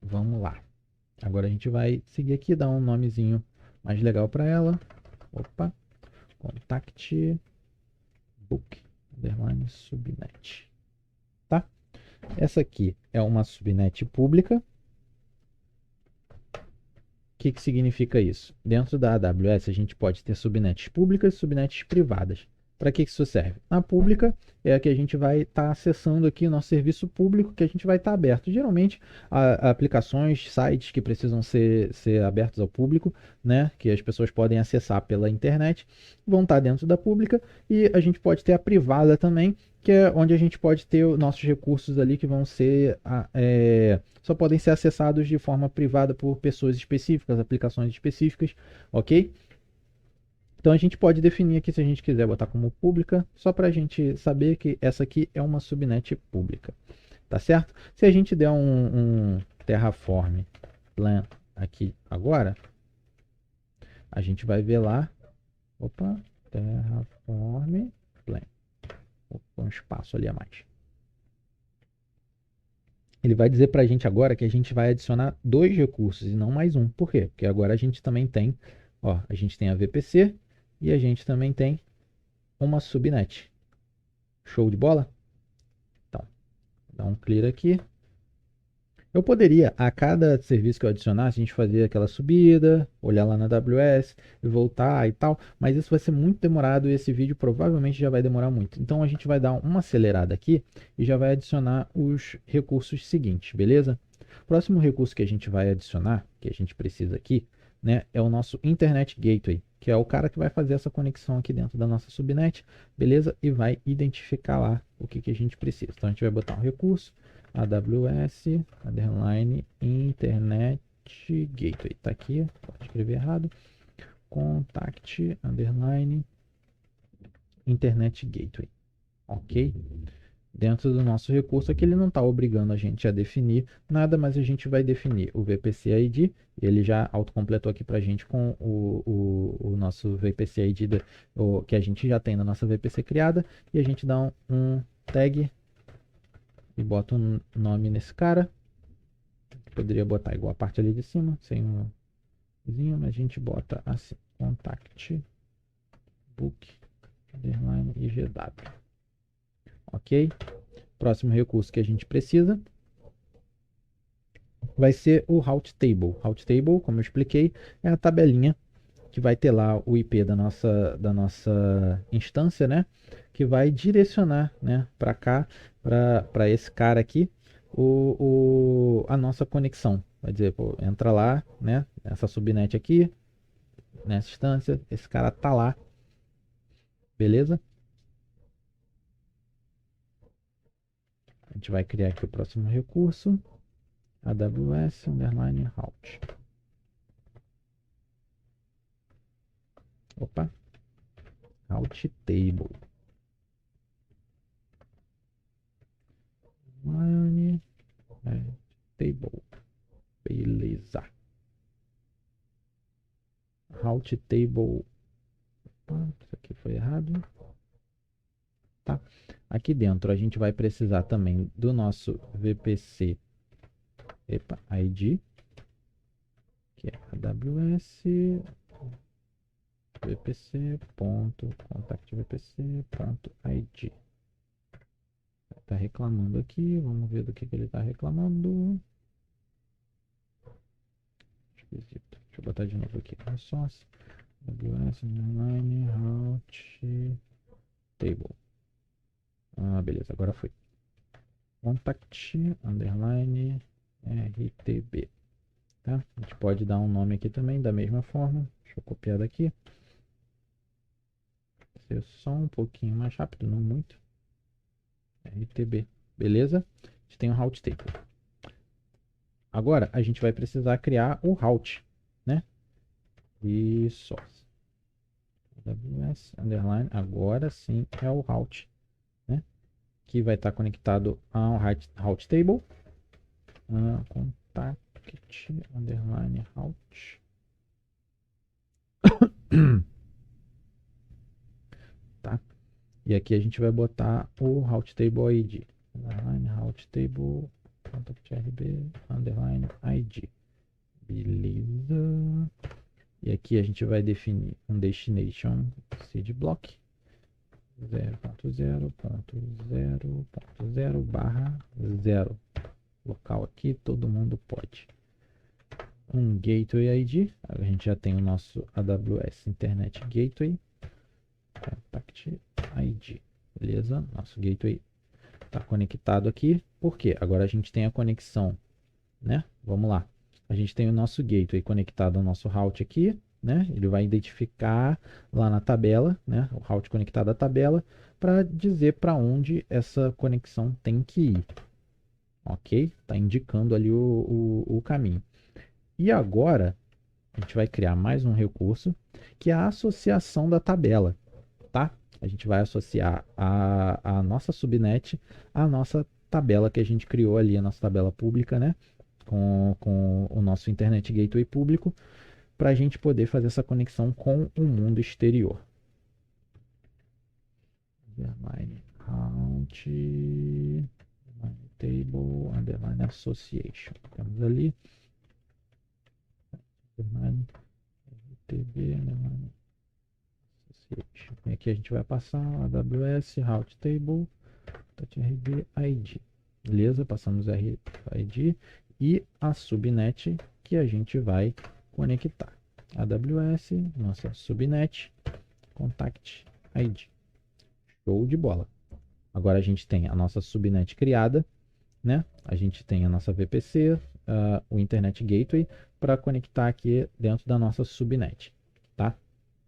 Vamos lá. Agora a gente vai seguir aqui, dar um nomezinho mais legal para ela. Opa, contact book underline subnet, tá? Essa aqui é uma subnet pública. O que significa isso? Dentro da AWS a gente pode ter subnets públicas e subnets privadas. Para que isso serve? Na pública é a que a gente vai estar acessando aqui o nosso serviço público, que a gente vai estar aberto. Geralmente, aplicações, sites que precisam ser abertos ao público, né, que as pessoas podem acessar pela internet, vão estar dentro da pública. E a gente pode ter a privada também, que é onde a gente pode ter os nossos recursos ali que vão ser só podem ser acessados de forma privada por pessoas específicas, aplicações específicas, ok? Então a gente pode definir aqui se a gente quiser botar como pública, só para a gente saber que essa aqui é uma subnet pública. tá certo? Se a gente der um Terraform plan aqui agora, a gente vai ver lá, opa, Terraform plan, opa, um espaço ali a mais. Ele vai dizer para a gente agora que a gente vai adicionar 2 recursos e não mais um. Por quê? Porque agora a gente também tem, ó, a gente tem a VPC e a gente também tem uma subnet. Show de bola? Então, dá um clear aqui. Eu poderia, a cada serviço que eu adicionasse, a gente fazer aquela subida, olhar lá na AWS e voltar e tal, mas isso vai ser muito demorado e esse vídeo provavelmente já vai demorar muito. Então a gente vai dar uma acelerada aqui e já vai adicionar os recursos seguintes, beleza? O próximo recurso que a gente vai adicionar, que a gente precisa aqui, né, é o nosso Internet Gateway, que é o cara que vai fazer essa conexão aqui dentro da nossa subnet, beleza? E vai identificar lá o que a gente precisa. Então a gente vai botar um recurso, AWS, underline, Internet Gateway. Tá aqui, pode escrever errado. Contact, underline, Internet Gateway. Ok? Dentro do nosso recurso aqui, ele não está obrigando a gente a definir nada, mas a gente vai definir o VPC ID. Ele já autocompletou aqui para a gente com o nosso VPC ID que a gente já tem na nossa VPC criada. E a gente dá um tag e bota um nome nesse cara. Poderia botar igual a parte ali de cima, sem um vizinho, mas a gente bota assim, contact book underline IGW. Ok? Próximo recurso que a gente precisa vai ser o route table. Route table, como eu expliquei, é a tabelinha que vai ter lá o IP da nossa instância, né? Que vai direcionar, né, para cá, para esse cara aqui, a nossa conexão. Vai dizer, pô, entra lá, né? Essa subnet aqui, nessa instância, esse cara tá lá, beleza? A gente vai criar aqui o próximo recurso, AWS underline route. Opa, route table. Line table. Beleza. Route table. Opa, isso aqui foi errado. Tá? Aqui dentro a gente vai precisar também do nosso VPC ID, que é AWS vpc.contactvpc.id. Tá reclamando aqui, vamos ver do que ele tá reclamando. Esquisito. Deixa eu botar de novo aqui. Source AWS underline route table. Ah, beleza, agora foi. Contact underline RTB. Tá? A gente pode dar um nome aqui também da mesma forma. Deixa eu copiar daqui. Ser só um pouquinho mais rápido, não muito. RTB. Beleza? A gente tem um route table. Agora a gente vai precisar criar o route, né? E source. AWS underline. Agora sim é o route, né? Que vai estar conectado ao route table. Contact underline route. Tá? E aqui a gente vai botar o route table ID. Underline route table contact RB underline ID. Beleza. E aqui a gente vai definir um destination seed block 0.0.0.0/0. Local aqui, todo mundo pode. Um gateway ID, a gente já tem o nosso AWS Internet Gateway. Contact ID, beleza? Nosso gateway está conectado aqui. Por quê? Agora a gente tem a conexão, né? Vamos lá. A gente tem o nosso gateway conectado ao nosso route aqui, né? Ele vai identificar lá na tabela, né? O route conectado à tabela para dizer para onde essa conexão tem que ir. Ok? Está indicando ali o caminho. E agora a gente vai criar mais um recurso que é a associação da tabela, tá? A gente vai associar a nossa subnet à nossa tabela que a gente criou ali, a nossa tabela pública, né? Com o nosso Internet Gateway público, para a gente poder fazer essa conexão com o mundo exterior. Underline route, table, underline association. Temos ali. Underline TV, underline association. E aqui a gente vai passar AWS, route table, .rb ID. Beleza? Passamos RFID e a subnet que a gente vai conectar. AWS, nossa subnet, contact ID. Show de bola. Agora a gente tem a nossa subnet criada, né? A gente tem a nossa VPC, o Internet Gateway para conectar aqui dentro da nossa subnet, tá?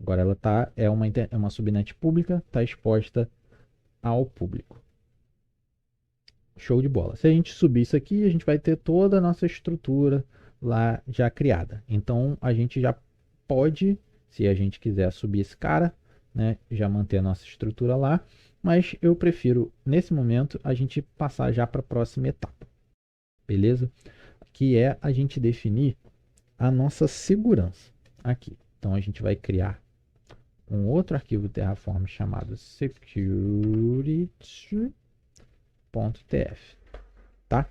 Agora ela é uma subnet pública, está exposta ao público. Show de bola. Se a gente subir isso aqui, a gente vai ter toda a nossa estrutura lá já criada. Então a gente já pode, se a gente quiser subir esse cara, né, já manter a nossa estrutura lá, mas eu prefiro nesse momento a gente passar já para a próxima etapa. Beleza? Que é a gente definir a nossa segurança aqui. Então a gente vai criar um outro arquivo Terraform chamado security.tf, tá?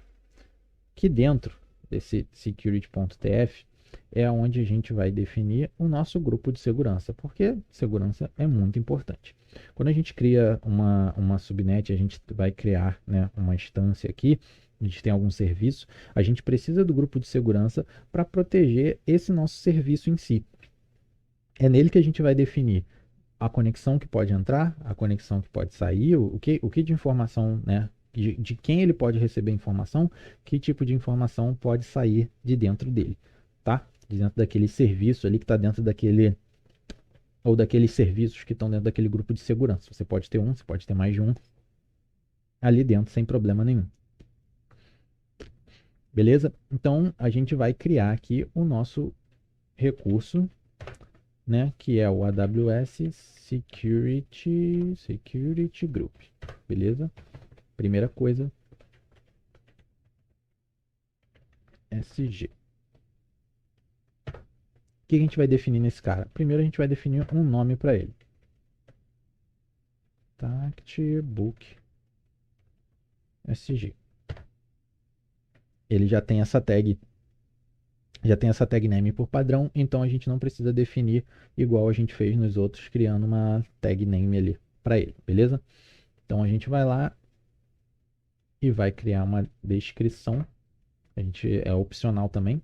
Que dentro desse security.tf é onde a gente vai definir o nosso grupo de segurança, porque segurança é muito importante. Quando a gente cria uma subnet, a gente vai criar, né, uma instância aqui, a gente tem algum serviço, a gente precisa do grupo de segurança para proteger esse nosso serviço em si. É nele que a gente vai definir a conexão que pode entrar, a conexão que pode sair, o que de informação, né, de quem ele pode receber informação, que tipo de informação pode sair de dentro dele, tá? De dentro daquele serviço ali que está dentro daquele, ou daqueles serviços que estão dentro daquele grupo de segurança. Você pode ter um, você pode ter mais de um ali dentro sem problema nenhum. Beleza? Então a gente vai criar aqui o nosso recurso, né, que é o AWS Security Group. Beleza? Primeira coisa, SG. O que a gente vai definir nesse cara? Primeiro a gente vai definir um nome para ele. Tactbook SG. Ele já tem essa tag name por padrão, então a gente não precisa definir igual a gente fez nos outros, criando uma tag name ali para ele, beleza? Então a gente vai lá e vai criar uma descrição. A gente é opcional também.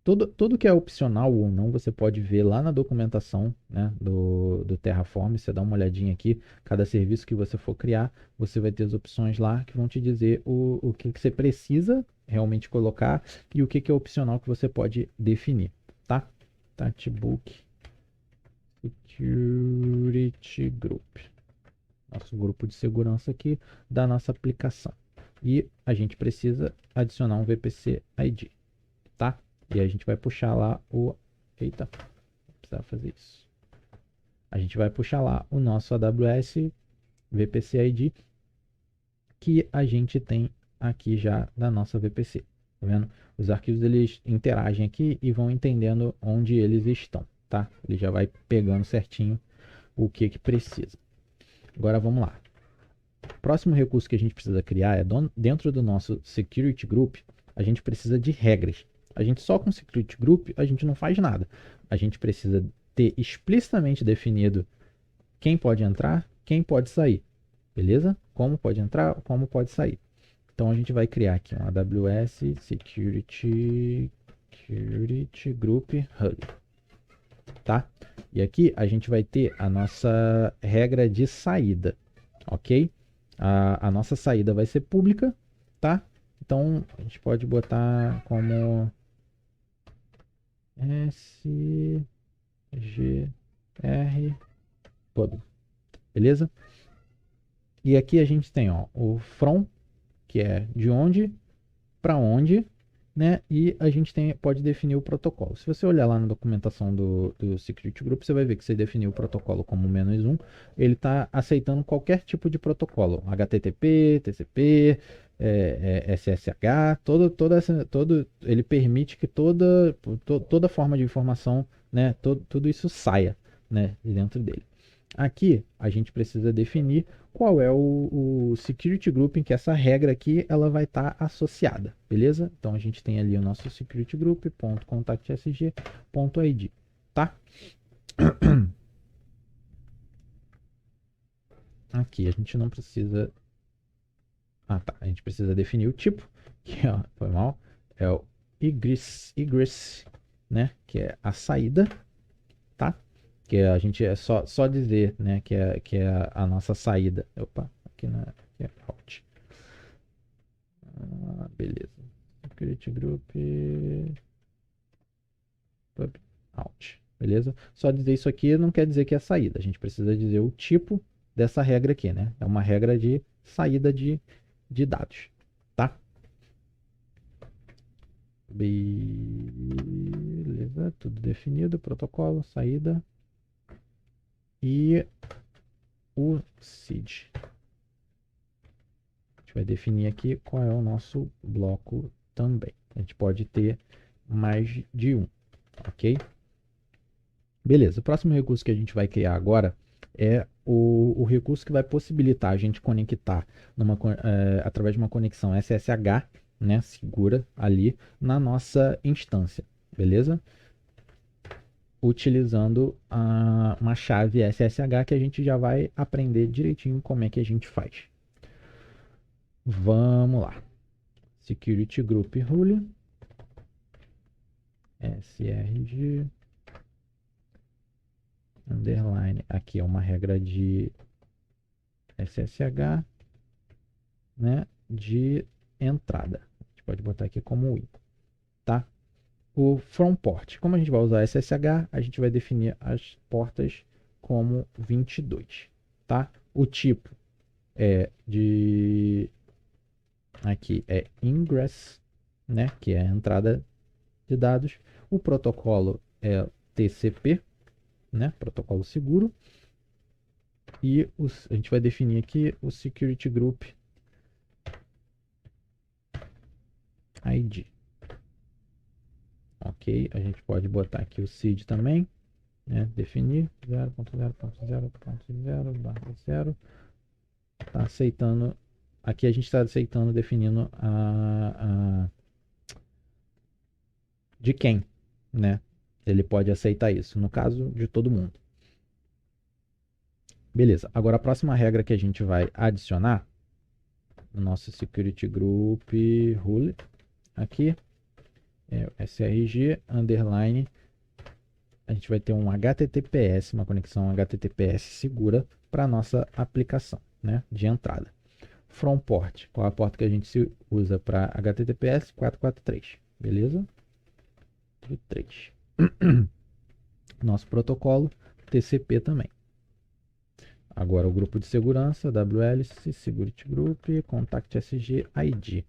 Tudo que é opcional ou não, você pode ver lá na documentação, né, do Terraform. Você dá uma olhadinha aqui, cada serviço que você for criar, você vai ter as opções lá que vão te dizer o que você precisa realmente colocar e o que é opcional que você pode definir, tá? Tactbook Security Group. Nosso grupo de segurança aqui da nossa aplicação. E a gente precisa adicionar um VPC ID, tá? E a gente vai puxar lá o... Eita, vou precisar fazer isso. A gente vai puxar lá o nosso AWS VPC ID que a gente tem aqui já da nossa VPC. Tá vendo? Os arquivos eles interagem aqui e vão entendendo onde eles estão, tá? Ele já vai pegando certinho o que precisa. Agora vamos lá. O próximo recurso que a gente precisa criar é dentro do nosso Security Group, a gente precisa de regras. A gente só com Security Group a gente não faz nada. A gente precisa ter explicitamente definido quem pode entrar, quem pode sair. Beleza? Como pode entrar, como pode sair. Então a gente vai criar aqui um AWS Security Group Hub. Tá? E aqui a gente vai ter a nossa regra de saída. Ok? A nossa saída vai ser pública, tá? Então a gente pode botar como SGR Pub. Beleza? E aqui a gente tem, ó, o from, que é de onde para onde, né? E a gente pode definir o protocolo. Se você olhar lá na documentação do Security Group, você vai ver que você definiu o protocolo como -1, ele está aceitando qualquer tipo de protocolo, HTTP, TCP, SSH, ele permite que toda forma de informação, né, tudo isso saia, né, de dentro dele. Aqui a gente precisa definir qual é o security group em que essa regra aqui ela vai estar associada, beleza? Então a gente tem ali o nosso security group .contactsg.id, tá? Aqui a gente não precisa, tá, a gente precisa definir o tipo, que ó, foi mal, é o egress, né, que é a saída, tá? Que a gente é só dizer, né, que é a nossa saída. Opa, aqui aqui é out. Beleza. Security Group pub out. Beleza? Só dizer isso aqui não quer dizer que é a saída. A gente precisa dizer o tipo dessa regra aqui, né? É uma regra de saída de dados, tá? Beleza, tudo definido, protocolo, saída e o seed. A gente vai definir aqui qual é o nosso bloco também. A gente pode ter mais de um, ok? Beleza, o próximo recurso que a gente vai criar agora é o recurso que vai possibilitar a gente conectar através de uma conexão SSH, né, segura ali na nossa instância, beleza? Utilizando uma chave SSH que a gente já vai aprender direitinho como é que a gente faz. Vamos lá. Security Group Rule srg underline, aqui é uma regra de SSH, né, de entrada. A gente pode botar aqui como I, tá? O from port, como a gente vai usar SSH, a gente vai definir as portas como 22, tá? O tipo é aqui é ingress, né, que é a entrada de dados. O protocolo é TCP, né, protocolo seguro. E a gente vai definir aqui o security group ID. Ok, a gente pode botar aqui o seed também, né? Definir 0.0.0.0/0. Tá aceitando. Aqui a gente está aceitando, definindo de quem, né? Ele pode aceitar isso, no caso de todo mundo. Beleza, agora a próxima regra que a gente vai adicionar no nosso security group rule aqui é o srg underline, a gente vai ter um HTTPS, uma conexão HTTPS segura para a nossa aplicação, né, de entrada. From port, qual é a porta que a gente usa para HTTPS? 443, beleza? 3. Nosso protocolo TCP também. Agora o grupo de segurança, WLC, Security Group, Contact SG ID.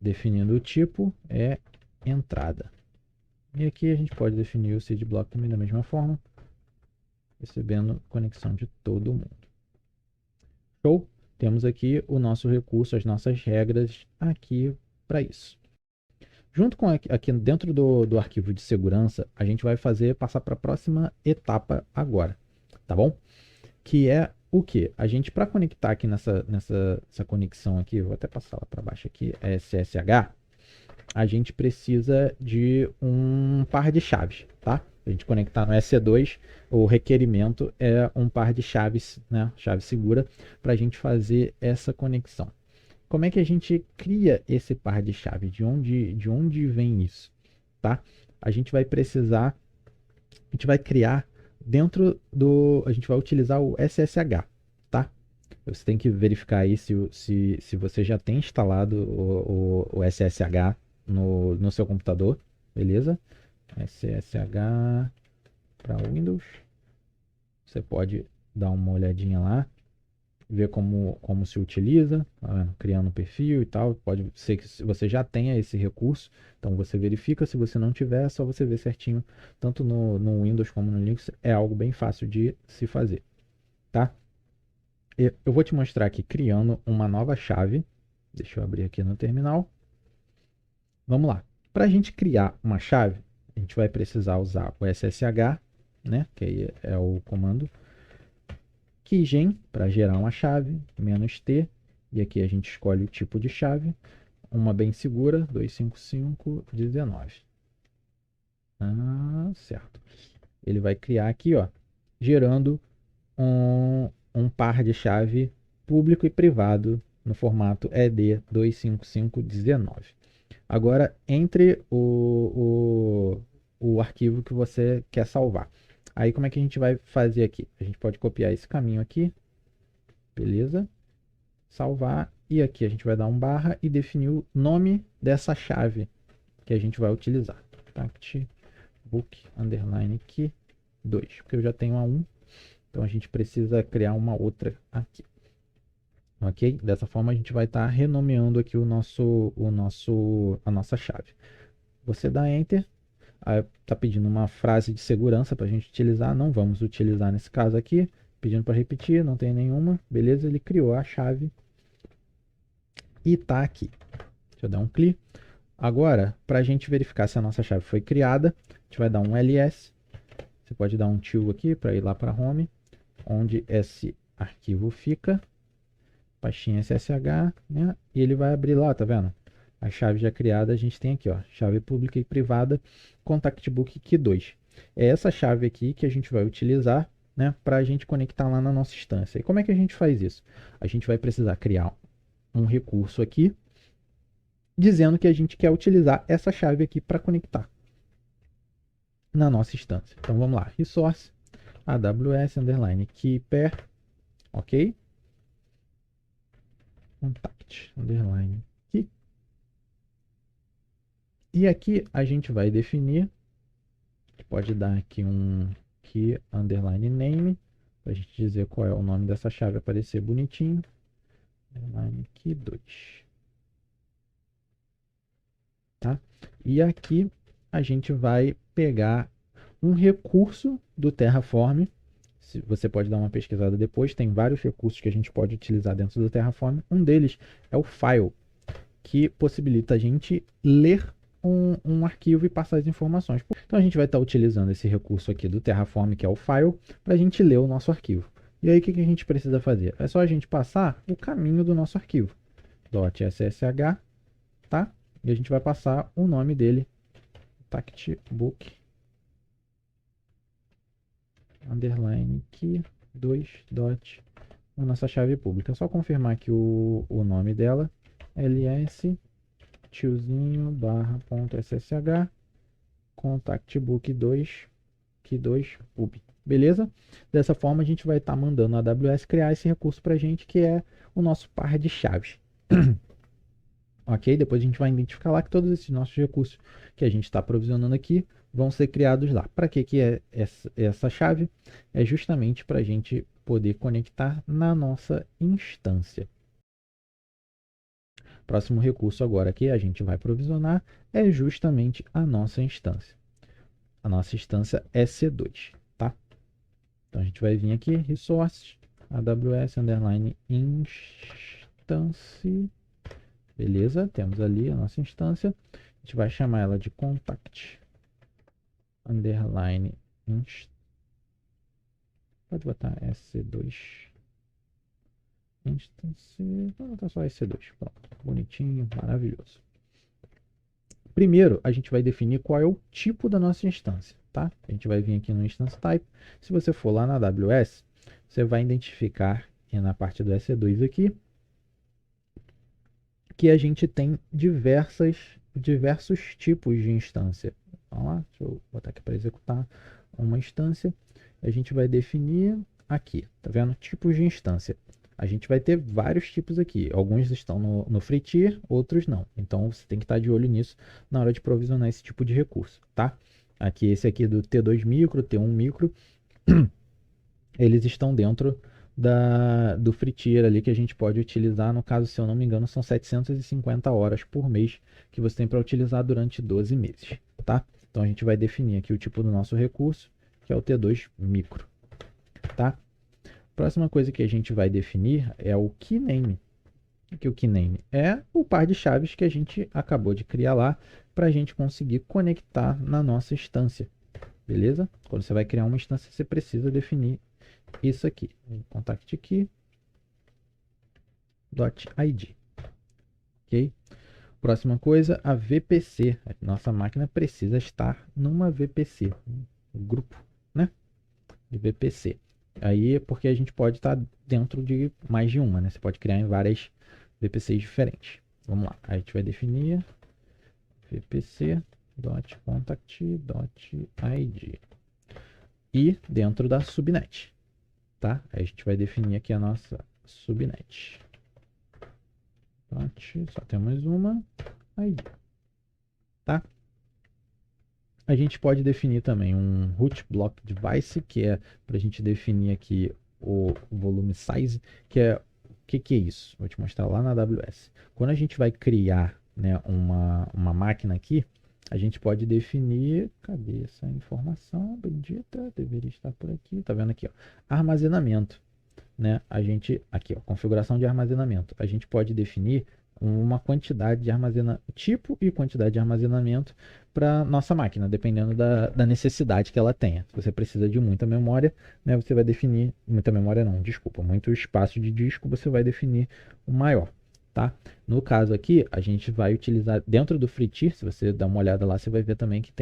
Definindo o tipo, é entrada. E aqui a gente pode definir o seed block também da mesma forma, recebendo conexão de todo mundo. Show? Temos aqui o nosso recurso, as nossas regras aqui para isso. Junto com aqui dentro do arquivo de segurança, a gente vai passar para a próxima etapa agora, tá bom? Que é o que? A gente, para conectar aqui nessa conexão aqui, vou até passar lá para baixo aqui, SSH, a gente precisa de um par de chaves, tá? A gente conectar no EC2, o requerimento é um par de chaves, né? Chave segura, para a gente fazer essa conexão. Como é que a gente cria esse par de chaves? De onde vem isso? Tá? A gente vai precisar, a gente vai criar a gente vai utilizar o SSH, tá? Você tem que verificar aí se você já tem instalado o SSH no seu computador, beleza? SSH para Windows. Você pode dar uma olhadinha lá, ver como se utiliza, tá vendo? Criando um perfil e tal. Pode ser que você já tenha esse recurso, então você verifica. Se você não tiver, é só você ver certinho, tanto no Windows como no Linux. É algo bem fácil de se fazer, tá? Eu vou te mostrar aqui criando uma nova chave. Deixa eu abrir aqui no terminal. Vamos lá. Para a gente criar uma chave, a gente vai precisar usar o SSH, né? Que aí é o comando keygen para gerar uma chave, -t, e aqui a gente escolhe o tipo de chave, uma bem segura, 25519. Certo. Ele vai criar aqui, ó, gerando um par de chave público e privado no formato ED 25519. Agora, entre o arquivo que você quer salvar. Aí, como é que a gente vai fazer aqui? A gente pode copiar esse caminho aqui, beleza? Salvar, e aqui a gente vai dar um barra e definir o nome dessa chave que a gente vai utilizar. Tactbook underline key 2, porque eu já tenho a 1, então a gente precisa criar uma outra aqui. Ok? Dessa forma a gente vai estar renomeando aqui a nossa chave. Você dá Enter, está pedindo uma frase de segurança para a gente utilizar, não vamos utilizar nesse caso aqui, pedindo para repetir, não tem nenhuma, beleza? Ele criou a chave e está aqui. Deixa eu dar um clique. Agora, para a gente verificar se a nossa chave foi criada, a gente vai dar um ls, você pode dar um til aqui para ir lá para home, onde esse arquivo fica, pastinha SSH, né? E ele vai abrir lá, tá vendo? A chave já criada, a gente tem aqui, ó, chave pública e privada, ContactBook Key 2. É essa chave aqui que a gente vai utilizar, né, para a gente conectar lá na nossa instância. E como é que a gente faz isso? A gente vai precisar criar um recurso aqui, dizendo que a gente quer utilizar essa chave aqui para conectar na nossa instância. Então vamos lá, resource, AWS underline key pair, ok? Contact underline key. E aqui a gente vai definir, pode dar aqui um key underline name, para a gente dizer qual é o nome dessa chave, aparecer bonitinho, underline key 2. Tá? E aqui a gente vai pegar um recurso do Terraform. Você pode dar uma pesquisada depois, tem vários recursos que a gente pode utilizar dentro do Terraform. Um deles é o file, que possibilita a gente ler um arquivo e passar as informações. Então a gente vai estar utilizando esse recurso aqui do Terraform, que é o file, para a gente ler o nosso arquivo. E aí o que a gente precisa fazer? É só a gente passar o caminho do nosso arquivo. .ssh, tá? E a gente vai passar o nome dele, Tactbook underline key 2 dot a nossa chave pública. É só confirmar que o nome dela ls tiozinho barra ponto ssh contactbook 2 key 2 pub. Beleza? Dessa forma a gente vai estar mandando a AWS criar esse recurso para a gente, que é o nosso par de chaves. Ok? Depois a gente vai identificar lá que todos esses nossos recursos que a gente está provisionando aqui vão ser criados lá. Para que é essa chave? É justamente para a gente poder conectar na nossa instância. Próximo recurso agora que a gente vai provisionar é justamente a nossa instância. A nossa instância é C2, tá? Então a gente vai vir aqui, resources, AWS underline instance. Beleza? Temos ali a nossa instância. A gente vai chamar ela de contact underline inst. Pode botar EC2 instance. Vou botar só EC2. Pronto. Bonitinho, maravilhoso. Primeiro, a gente vai definir qual é o tipo da nossa instância, tá? A gente vai vir aqui no instance type. Se você for lá na AWS, você vai identificar na parte do EC2 aqui que a gente tem diversos tipos de instância. Vamos lá, deixa eu botar aqui para executar uma instância. A gente vai definir aqui, tá vendo? Tipos de instância. A gente vai ter vários tipos aqui. Alguns estão no free tier, outros não. Então você tem que estar de olho nisso na hora de provisionar esse tipo de recurso, tá? Aqui, esse aqui do T2 micro, T1 micro, eles estão dentro do free tier ali que a gente pode utilizar. No caso, se eu não me engano, são 750 horas por mês que você tem para utilizar durante 12 meses, tá? Então a gente vai definir aqui o tipo do nosso recurso, que é o T2 micro, tá? Próxima coisa que a gente vai definir é o keyname. Que o keyname é o par de chaves que a gente acabou de criar lá para a gente conseguir conectar na nossa instância, beleza? Quando você vai criar uma instância, você precisa definir isso aqui, contact key .id, ok? Próxima coisa, a VPC. A nossa máquina precisa estar numa VPC, um grupo, né, de VPC. Aí é porque a gente pode estar dentro de mais de uma, né? Você pode criar em várias VPCs diferentes. Vamos lá, a gente vai definir vpc.contact.id e dentro da subnet, tá? Aí a gente vai definir aqui a nossa subnet. Só temos uma ID, tá? A gente pode definir também um root block device, que é para a gente definir aqui o volume size, que é o que é isso? Vou te mostrar lá na AWS. Quando a gente vai criar, né, uma máquina aqui, a gente pode definir, cadê essa informação bendita? Deveria estar por aqui, tá vendo aqui, ó, armazenamento, né? A gente aqui, ó, configuração de armazenamento. A gente pode definir uma quantidade de armazenamento, tipo e quantidade de armazenamento para nossa máquina, dependendo da necessidade que ela tenha. Se você precisa de muita memória, né, você vai definir, muita memória não, desculpa, muito espaço de disco, você vai definir o maior, tá? No caso aqui, a gente vai utilizar dentro do free tier, se você dar uma olhada lá, você vai ver também que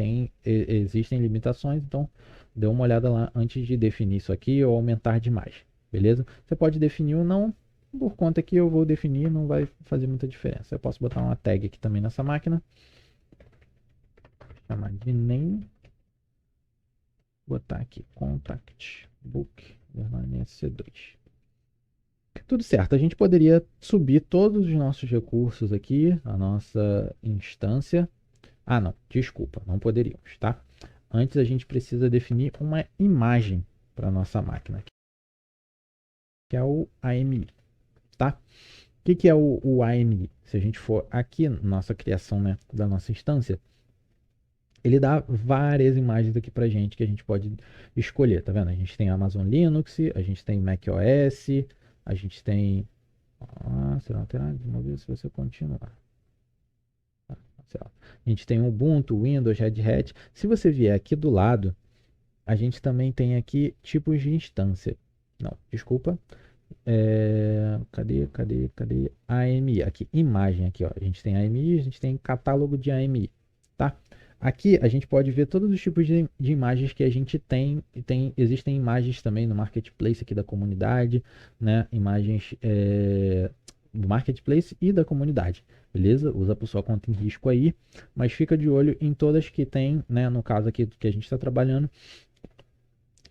existem limitações, então dê uma olhada lá antes de definir isso aqui ou aumentar demais. Beleza? Você pode definir ou não, por conta que eu vou definir, não vai fazer muita diferença. Eu posso botar uma tag aqui também nessa máquina, chamar de name, botar aqui contact book C2. Tudo certo, a gente poderia subir todos os nossos recursos aqui, a nossa instância. Ah, não, desculpa, não poderíamos, tá? Antes a gente precisa definir uma imagem para nossa máquina, que é o AMI, tá? O que é o AMI? Se a gente for aqui na nossa criação, né, da nossa instância, ele dá várias imagens aqui pra gente que a gente pode escolher, tá vendo? A gente tem Amazon Linux, a gente tem macOS, a gente tem... será que vamos ver se você continuar. A gente tem Ubuntu, Windows, Red Hat. Se você vier aqui do lado, a gente também tem aqui tipos de instância. Não, desculpa. Cadê? AMI, aqui, imagem aqui, ó. A gente tem AMI, a gente tem catálogo de AMI, tá? Aqui a gente pode ver todos os tipos de imagens que a gente existem imagens também no marketplace aqui da comunidade, né? Imagens do marketplace e da comunidade, beleza? Usa por sua conta em risco aí, mas fica de olho em todas que tem, né? No caso aqui que a gente está trabalhando,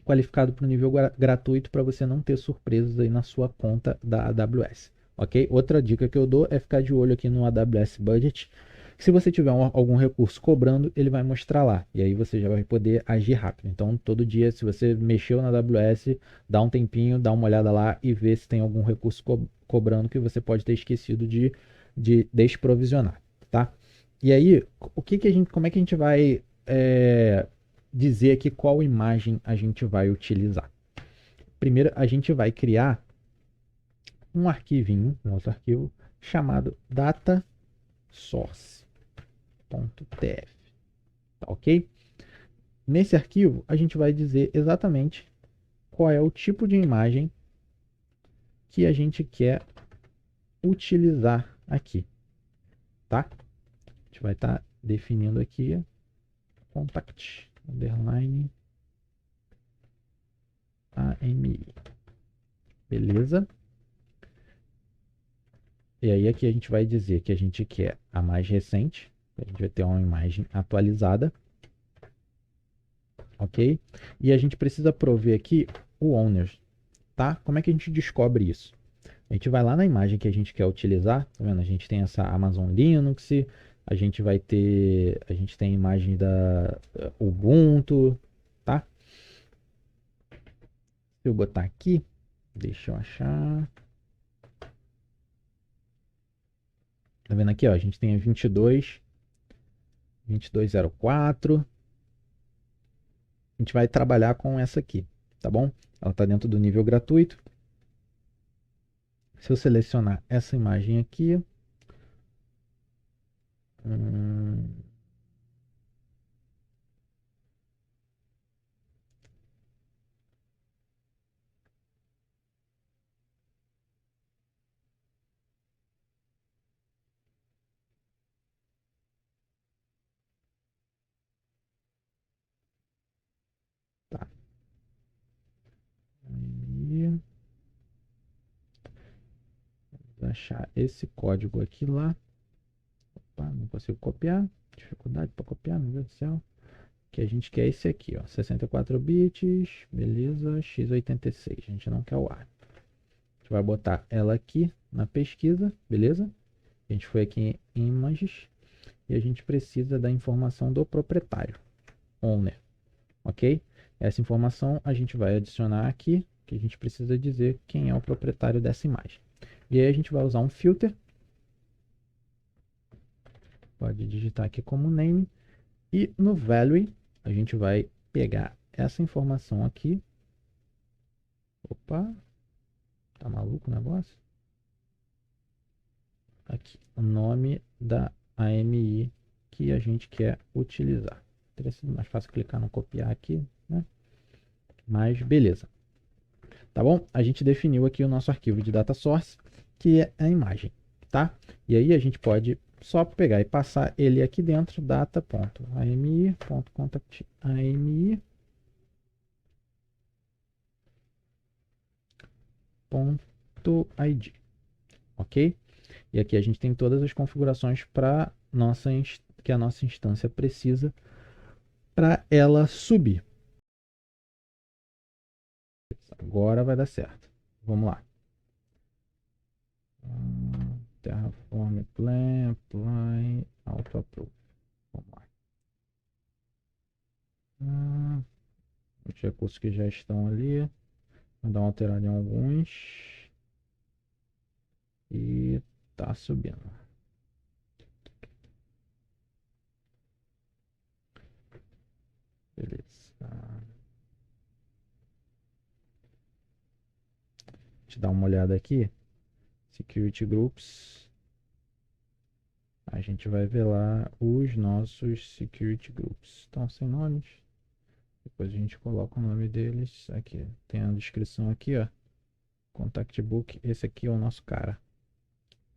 qualificado para o nível gratuito para você não ter surpresas aí na sua conta da AWS, ok? Outra dica que eu dou é ficar de olho aqui no AWS Budget. Se você tiver algum recurso cobrando, ele vai mostrar lá. E aí você já vai poder agir rápido. Então, todo dia, se você mexeu na AWS, dá um tempinho, dá uma olhada lá e vê se tem algum recurso cobrando que você pode ter esquecido de desprovisionar, tá? E aí, como é que a gente vai dizer aqui qual imagem a gente vai utilizar? Primeiro, a gente vai criar um arquivinho, um outro arquivo, chamado data source.tf, tá ok? Nesse arquivo, a gente vai dizer exatamente qual é o tipo de imagem que a gente quer utilizar aqui, tá? A gente vai estar definindo aqui contact underline AMI, beleza? E aí aqui a gente vai dizer que a gente quer a mais recente, a gente vai ter uma imagem atualizada, ok? E a gente precisa prover aqui o owner, tá? Como é que a gente descobre isso? A gente vai lá na imagem que a gente quer utilizar, tá vendo? A gente tem essa Amazon Linux, a gente tem a imagem da Ubuntu, tá? Se eu botar aqui, Deixa eu achar. Tá vendo aqui, ó? A gente tem a 2204. A gente vai trabalhar com essa aqui, tá bom? Ela está dentro do nível gratuito. Se eu selecionar essa imagem aqui, hum, tá. Aí, vou achar esse código aqui lá. Opa, não consigo copiar. Dificuldade para copiar, meu Deus do céu. Que a gente quer esse aqui, ó, 64 bits, beleza, x86. A gente não quer o A. A gente vai botar ela aqui na pesquisa, beleza? A gente foi aqui em images e a gente precisa da informação do proprietário, owner, ok? Essa informação a gente vai adicionar aqui, que a gente precisa dizer quem é o proprietário dessa imagem. E aí a gente vai usar um filter, pode digitar aqui como name, e no value a gente vai pegar essa informação aqui. Opa, tá maluco o negócio? Aqui, o nome da AMI que a gente quer utilizar. Teria sido mais fácil clicar no copiar aqui, né? Mas beleza. Tá bom? A gente definiu aqui o nosso arquivo de data source, que é a imagem, tá? E aí a gente pode só pegar e passar ele aqui dentro, data.ami.contactami.id, ok? E aqui a gente tem todas as configurações para que a nossa instância precisa para ela subir. Agora vai dar certo. Vamos lá. Terraform Plan, Apply, Auto Approve. Vamos lá. Os recursos que já estão ali. Vou dar uma alterada em alguns. E tá subindo. Beleza. Deixa eu dar uma olhada aqui. Security Groups. A gente vai ver lá os nossos Security Groups. Estão sem nomes. Depois a gente coloca o nome deles. Aqui. Tem a descrição aqui, ó. Contact Book. Esse aqui é o nosso cara.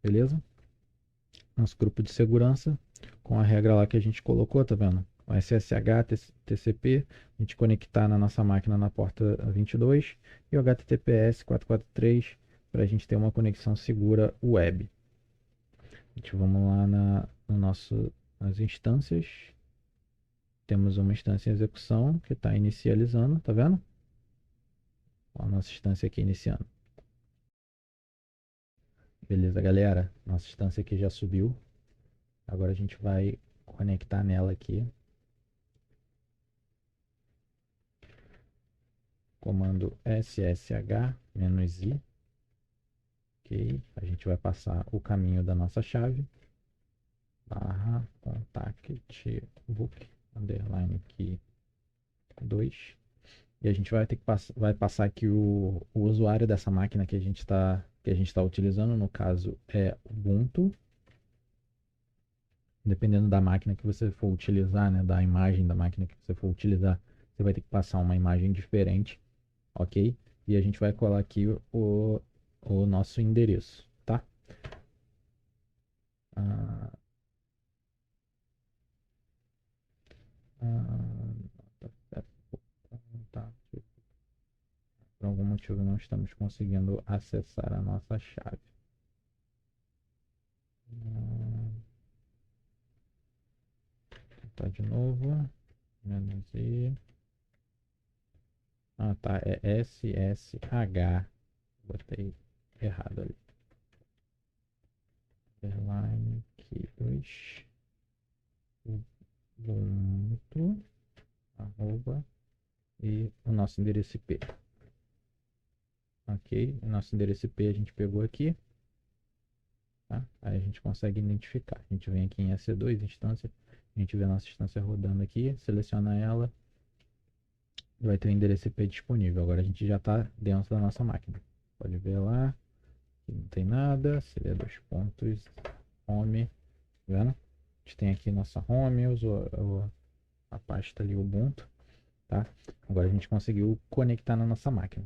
Beleza? Nosso grupo de segurança. Com a regra lá que a gente colocou, tá vendo? O SSH, TCP. A gente conectar na nossa máquina na porta 22. E o HTTPS 443 para a gente ter uma conexão segura web. A gente vamos lá nas instâncias. Temos uma instância em execução que está inicializando, tá vendo? A nossa instância aqui iniciando. Beleza, galera. Nossa instância aqui já subiu. Agora a gente vai conectar nela aqui. Comando SSH-i. Ok. A gente vai passar o caminho da nossa chave. Barra contact book underline key 2. E a gente vai ter que vai passar aqui o usuário dessa máquina que a gente está utilizando, no caso é Ubuntu. Dependendo da máquina que você for utilizar, né, da imagem da máquina que você for utilizar, você vai ter que passar uma imagem diferente, ok? E a gente vai colar aqui o nosso endereço, tá? Ah, tá, tá. Por algum motivo não estamos conseguindo acessar a nossa chave. Tá de novo. Menos I. Ah, tá. É SSH. Botei errado ali. Underline key 2. Ubuntu. Arroba. E o nosso endereço IP. Ok, nosso endereço IP a gente pegou aqui, tá? Aí a gente consegue identificar. A gente vem aqui em EC2, instância, a gente vê a nossa instância rodando aqui, seleciona ela, e vai ter o endereço IP disponível. Agora a gente já está dentro da nossa máquina. Pode ver lá, aqui não tem nada, seria dois pontos, home, tá vendo? A gente tem aqui nossa home, a pasta ali Ubuntu, tá? Agora a gente conseguiu conectar na nossa máquina.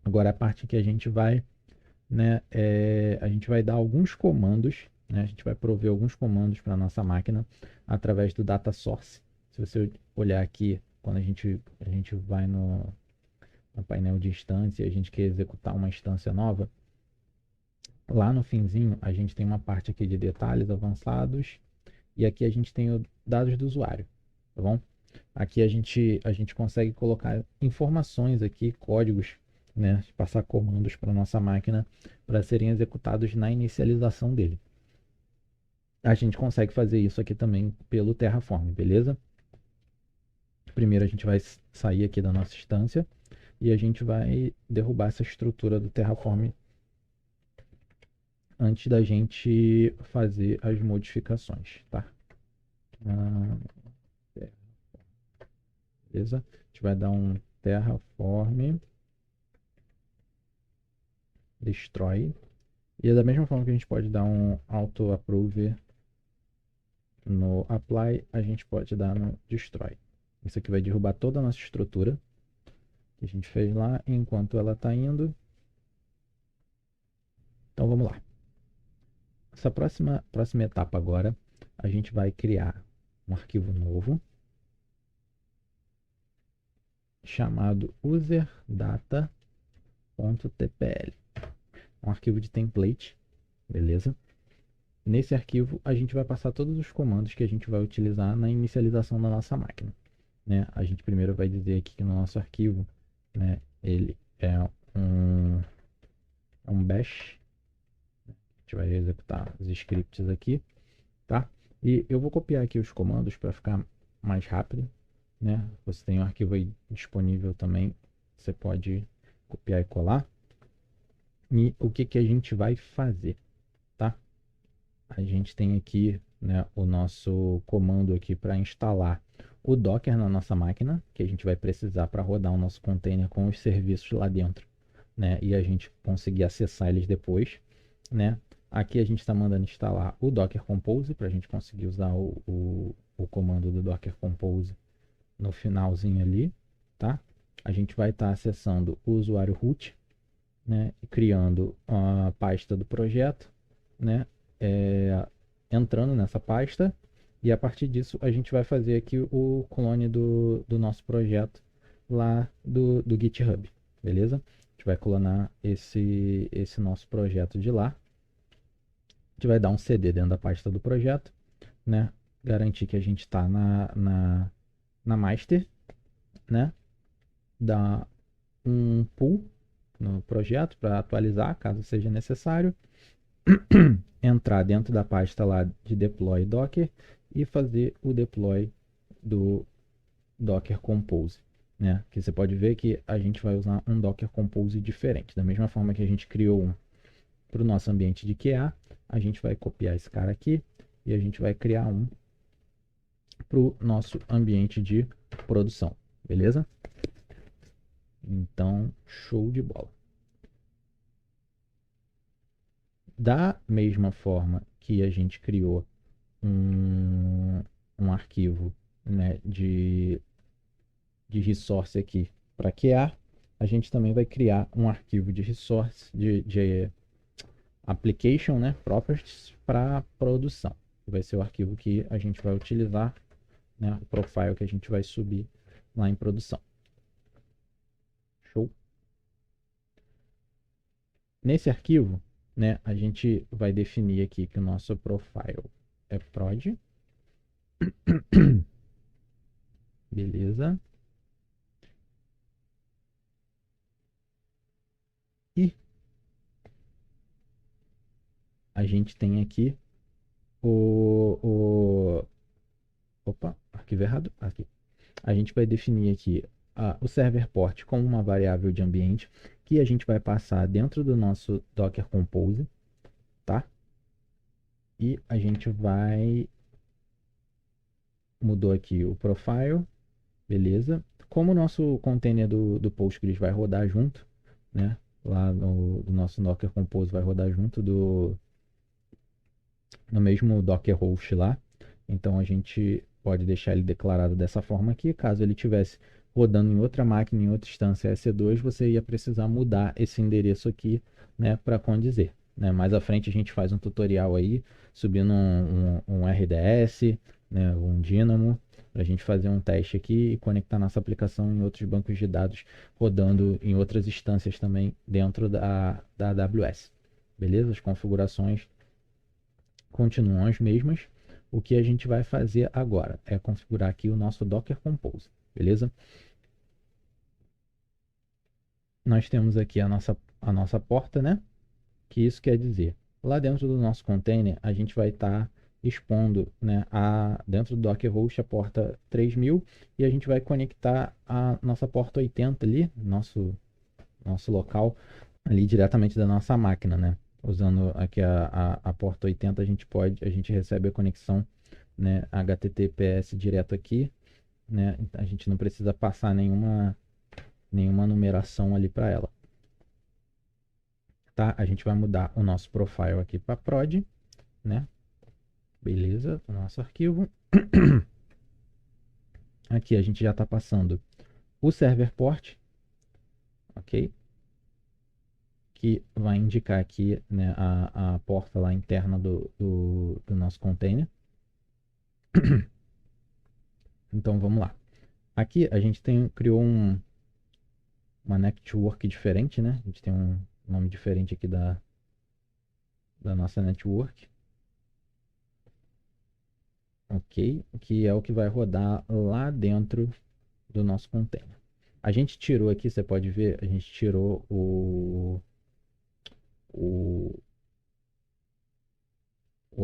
Agora a parte que a gente vai, né, a gente vai dar alguns comandos, né, a gente vai prover alguns comandos para a nossa máquina através do data source. Se você olhar aqui, quando a gente vai no painel de instância e a gente quer executar uma instância nova, lá no finzinho a gente tem uma parte aqui de detalhes avançados e aqui a gente tem os dados do usuário, tá bom? Aqui a gente consegue colocar informações aqui, códigos, né, passar comandos para nossa máquina para serem executados na inicialização dele. A gente consegue fazer isso aqui também pelo Terraform, beleza? Primeiro a gente vai sair aqui da nossa instância e a gente vai derrubar essa estrutura do Terraform antes da gente fazer as modificações, tá? Beleza? A gente vai dar um Terraform destroy. E é da mesma forma que a gente pode dar um auto approve no apply, a gente pode dar no destroy. Isso aqui vai derrubar toda a nossa estrutura que a gente fez lá enquanto ela está indo. Então vamos lá. Essa próxima etapa agora, a gente vai criar um arquivo novo chamado userdata.tpl. Um arquivo de template, beleza? Nesse arquivo, a gente vai passar todos os comandos que a gente vai utilizar na inicialização da nossa máquina, né? A gente primeiro vai dizer aqui que no nosso arquivo, né, ele um, é um bash. A gente vai executar os scripts aqui, tá? E eu vou copiar aqui os comandos para ficar mais rápido, né? Você tem o arquivo aí disponível também, você pode copiar e colar. E o que a gente vai fazer, tá? A gente tem aqui, né, o nosso comando aqui para instalar o Docker na nossa máquina, que a gente vai precisar para rodar o nosso container com os serviços lá dentro, né, e a gente conseguir acessar eles depois, né. Aqui a gente está mandando instalar o Docker Compose para a gente conseguir usar o comando do Docker Compose no finalzinho ali, tá? A gente vai estar acessando o usuário root, né, criando a pasta do projeto, né, entrando nessa pasta, e a partir disso a gente vai fazer aqui o clone do nosso projeto lá do GitHub, beleza? A gente vai clonar esse nosso projeto de lá, a gente vai dar um CD dentro da pasta do projeto, né, garantir que a gente está na master, né, dar um pull no projeto para atualizar caso seja necessário, entrar dentro da pasta lá de deploy Docker e fazer o deploy do Docker Compose, né? Que você pode ver que a gente vai usar um Docker Compose diferente. Da mesma forma que a gente criou um para o nosso ambiente de QA, a gente vai copiar esse cara aqui e a gente vai criar um para o nosso ambiente de produção, beleza? Então, show de bola. Da mesma forma que a gente criou um arquivo, né, de resource aqui para QA, a gente também vai criar um arquivo de resource, de application, né, properties para produção. Vai ser o arquivo que a gente vai utilizar, né, o profile que a gente vai subir lá em produção. Show? Nesse arquivo, né, a gente vai definir aqui que o nosso profile é prod. Beleza. E a gente tem aqui opa, arquivo errado. Aqui. A gente vai definir aqui o server port como uma variável de ambiente que a gente vai passar dentro do nosso Docker Compose, tá? E a gente vai... Mudou aqui o profile, beleza? Como o nosso container do Postgres vai rodar junto, né? Lá no nosso Docker Compose vai rodar junto no mesmo Docker host lá. Então a gente pode deixar ele declarado dessa forma aqui. Caso ele tivesse rodando em outra máquina, em outra instância EC2, você ia precisar mudar esse endereço aqui, né, para condizer. Né? Mais à frente a gente faz um tutorial aí, subindo um RDS, né, um Dynamo, para a gente fazer um teste aqui e conectar nossa aplicação em outros bancos de dados, rodando em outras instâncias também dentro da AWS. Beleza? As configurações continuam as mesmas. O que a gente vai fazer agora é configurar aqui o nosso Docker Compose, beleza? Nós temos aqui a nossa porta, né? Que isso quer dizer, lá dentro do nosso container, a gente vai estar expondo, né, dentro do Docker Host a porta 3000 e a gente vai conectar a nossa porta 80 ali, nosso local, ali diretamente da nossa máquina, né? Usando aqui a porta 80, a gente recebe a conexão, né, HTTPS direto aqui, né? A gente não precisa passar nenhuma numeração ali para ela, tá? A gente vai mudar o nosso profile aqui para prod, né? Beleza, o nosso arquivo. Aqui a gente já está passando o server port, ok? Que vai indicar aqui, né, a porta lá interna do nosso container. Então vamos lá. Aqui a gente criou uma network diferente, né? A gente tem um nome diferente aqui da nossa network. Ok? Que é o que vai rodar lá dentro do nosso container. A gente tirou aqui, você pode ver, a gente tirou o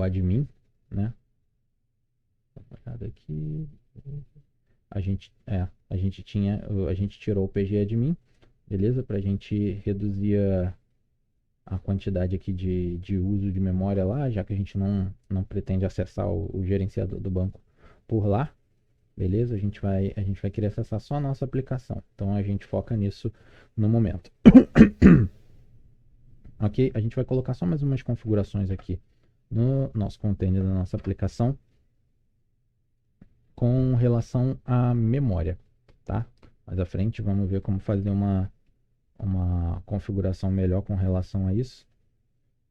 admin, né? Aqui. A gente tirou o pgadmin, beleza? Para a gente reduzir a quantidade aqui de uso de memória lá, já que a gente não pretende acessar o gerenciador do banco por lá, beleza? A gente vai querer acessar só a nossa aplicação, então a gente foca nisso no momento. Ok? A gente vai colocar só mais umas configurações aqui no nosso container da nossa aplicação com relação à memória, tá? Mais à frente vamos ver como fazer uma configuração melhor com relação a isso,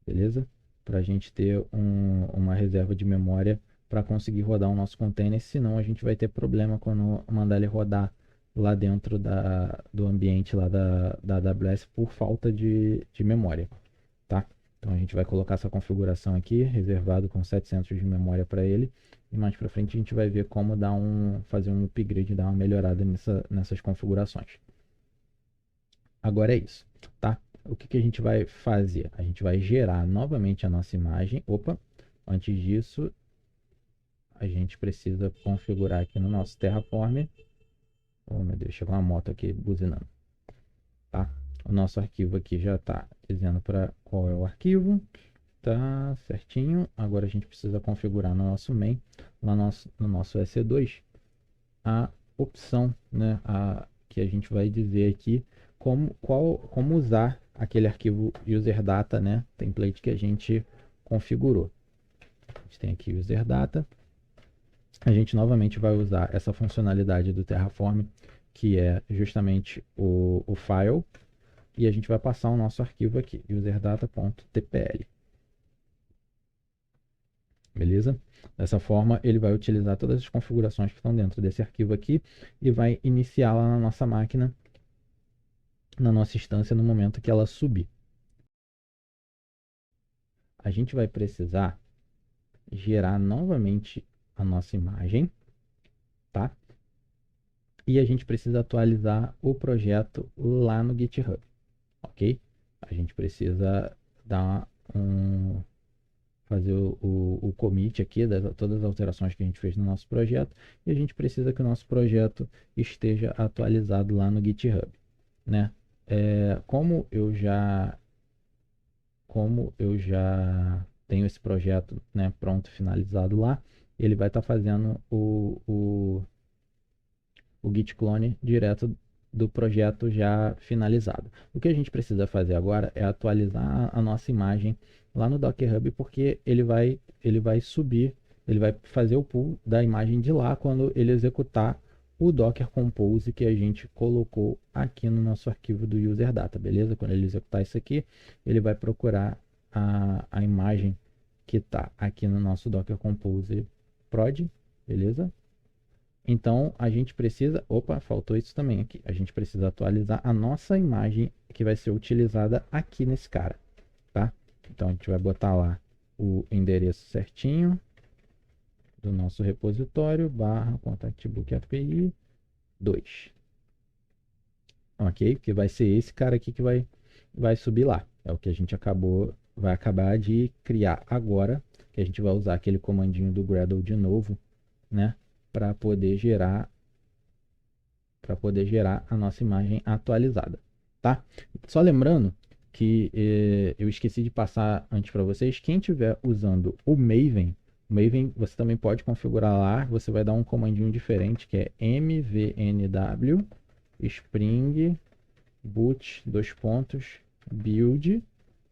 beleza? Para a gente ter uma reserva de memória para conseguir rodar o nosso container, senão a gente vai ter problema quando mandar ele rodar lá dentro do ambiente lá da AWS por falta de memória, tá? Então a gente vai colocar essa configuração aqui, reservado com 700 de memória para ele, e mais para frente a gente vai ver como fazer um upgrade, dar uma melhorada nessas configurações. Agora é isso, tá? O que a gente vai fazer? A gente vai gerar novamente a nossa imagem. Opa, antes disso, a gente precisa configurar aqui no nosso Terraform. Oh, meu Deus, chegou uma moto aqui buzinando. Tá? O nosso arquivo aqui já está dizendo para qual é o arquivo. Tá certinho. Agora a gente precisa configurar no nosso main, no nosso EC2, a opção, né, que a gente vai dizer aqui como usar aquele arquivo userdata, né, template que a gente configurou. A gente tem aqui userdata. A gente novamente vai usar essa funcionalidade do Terraform, que é justamente o file, e a gente vai passar o nosso arquivo aqui, userdata.tpl. Beleza? Dessa forma, ele vai utilizar todas as configurações que estão dentro desse arquivo aqui e vai iniciá-la na nossa máquina, na nossa instância, no momento que ela subir. A gente vai precisar gerar novamente a nossa imagem, tá? E a gente precisa atualizar o projeto lá no GitHub, ok? A gente precisa fazer o commit aqui, todas as alterações que a gente fez no nosso projeto, e a gente precisa que o nosso projeto esteja atualizado lá no GitHub, né? Como eu já tenho esse projeto, né, pronto, finalizado lá, ele vai estar fazendo o git clone direto do projeto já finalizado. O que a gente precisa fazer agora é atualizar a nossa imagem lá no Docker Hub, porque ele vai subir, ele vai fazer o pull da imagem de lá quando ele executar o Docker Compose que a gente colocou aqui no nosso arquivo do user data, beleza? Quando ele executar isso aqui, ele vai procurar a imagem que está aqui no nosso Docker Compose prod, beleza? Então a gente precisa, opa, faltou isso também aqui. A gente precisa atualizar a nossa imagem que vai ser utilizada aqui nesse cara, tá? Então a gente vai botar lá o endereço certinho do nosso repositório barra contactbook API 2, ok? Que vai ser esse cara aqui que vai subir lá. É o que a gente vai acabar de criar agora, que a gente vai usar aquele comandinho do Gradle de novo, né? Para poder gerar a nossa imagem atualizada, tá? Só lembrando que eu esqueci de passar antes para vocês, quem estiver usando o Maven você também pode configurar lá, você vai dar um comandinho diferente que é mvnw spring boot build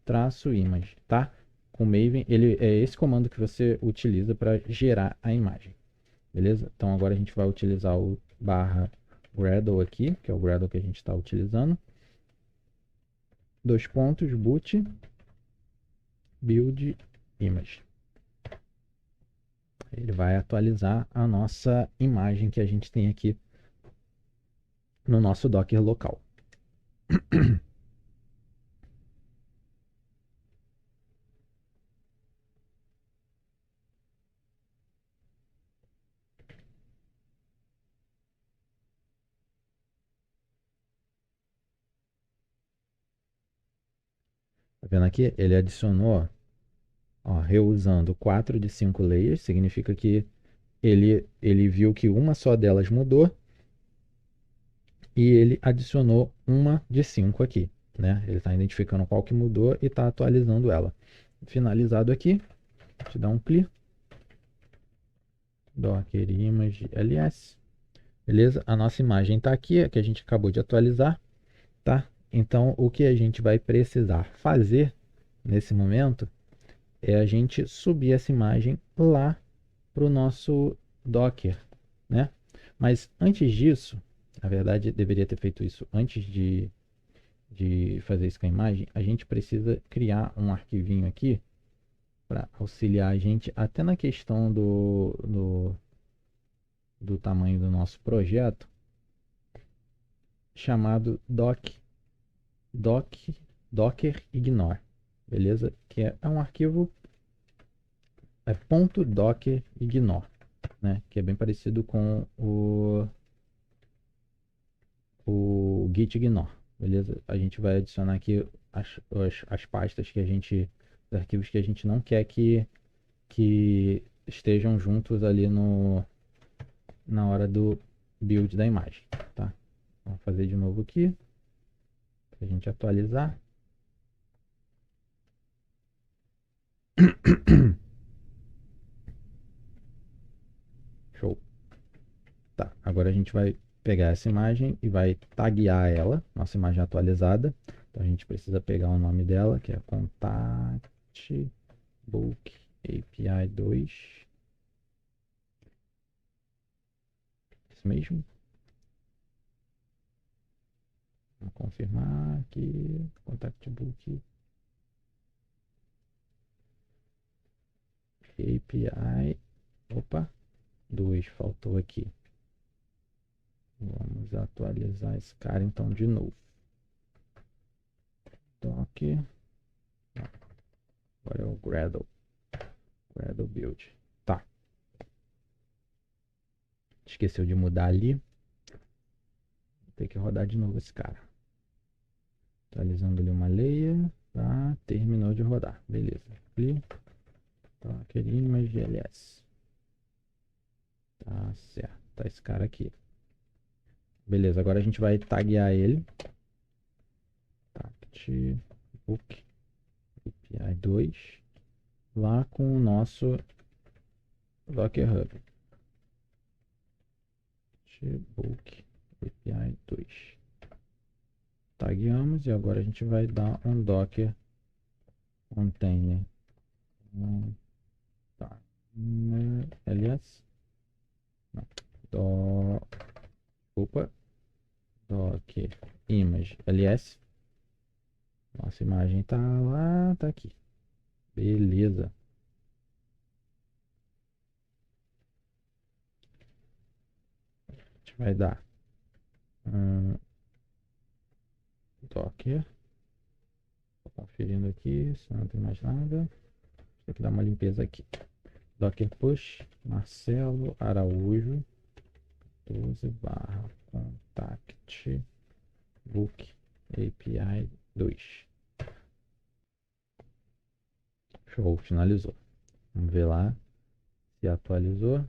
-image, tá? Com o Maven, ele é esse comando que você utiliza para gerar a imagem. Beleza? Então agora a gente vai utilizar o barra Gradle aqui, que é o Gradle que a gente está utilizando. Boot build image. Ele vai atualizar a nossa imagem que a gente tem aqui no nosso Docker local. Tá vendo aqui? Ele adicionou, ó, reusando 4 de 5 layers, significa que ele viu que uma só delas mudou e ele adicionou uma de 5 aqui, né? Ele está identificando qual que mudou e está atualizando ela. Finalizado aqui, te dá um clique, Docker image ls, beleza? A nossa imagem está aqui, a que a gente acabou de atualizar, tá? Então, o que a gente vai precisar fazer nesse momento é a gente subir essa imagem lá para o nosso Docker, né? Mas antes disso, na verdade, deveria ter feito isso antes de fazer isso com a imagem, a gente precisa criar um arquivinho aqui para auxiliar a gente até na questão do tamanho do nosso projeto, chamado docker ignore, beleza? Que é um arquivo .docker ignore, né? Que é bem parecido com o git ignore, beleza? A gente vai adicionar aqui as pastas que a gente, os arquivos que a gente não quer que estejam juntos ali na hora do build da imagem, tá? Vamos fazer de novo aqui, para a gente atualizar. Show. Tá, agora a gente vai pegar essa imagem e vai taguear ela, nossa imagem atualizada. Então a gente precisa pegar o nome dela, que é contactbook API 2. Isso mesmo. Vamos confirmar aqui, contactbook API, opa, 2, faltou aqui. Vamos atualizar esse cara então de novo. Docker. Agora é o Gradle build. Tá. Esqueceu de mudar ali. Vou ter que rodar de novo esse cara. Atualizando ali uma layer. Tá. Terminou de rodar. Beleza. Aqui. Docker image ls. Tá certo. Tá esse cara aqui. Beleza. Agora a gente vai taguear ele. Book API 2 lá com o nosso Docker Hub. Book API 2. Tagueamos e agora a gente vai dar um Docker container. Aliás, não. Docker image ls. Nossa imagem tá lá, tá aqui. Beleza. A gente vai dar Docker. Tô conferindo aqui se não tem mais nada. Tem que dar uma limpeza aqui. Docker push Marcelo Araújo 12/contact book API 2. Show, finalizou. Vamos ver lá se atualizou.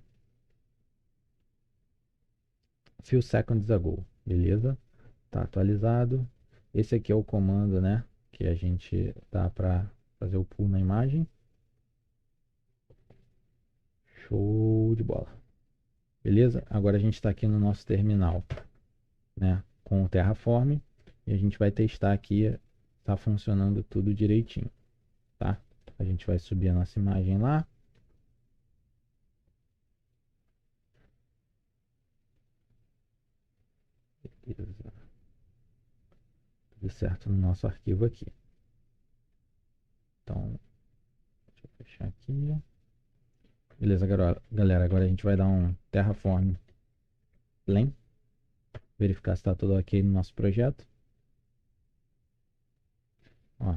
Few seconds ago, beleza? Tá atualizado. Esse aqui é o comando, né? Que a gente dá para fazer o pull na imagem. Show de bola. Beleza? Agora a gente está aqui no nosso terminal, né? Com o Terraform. E a gente vai testar aqui. Tá funcionando tudo direitinho, tá? A gente vai subir a nossa imagem lá. Beleza. Tudo certo no nosso arquivo aqui. Então, deixa eu fechar aqui. Beleza, galera. Agora a gente vai dar um Terraform Plain. Verificar se está tudo ok no nosso projeto. Ó,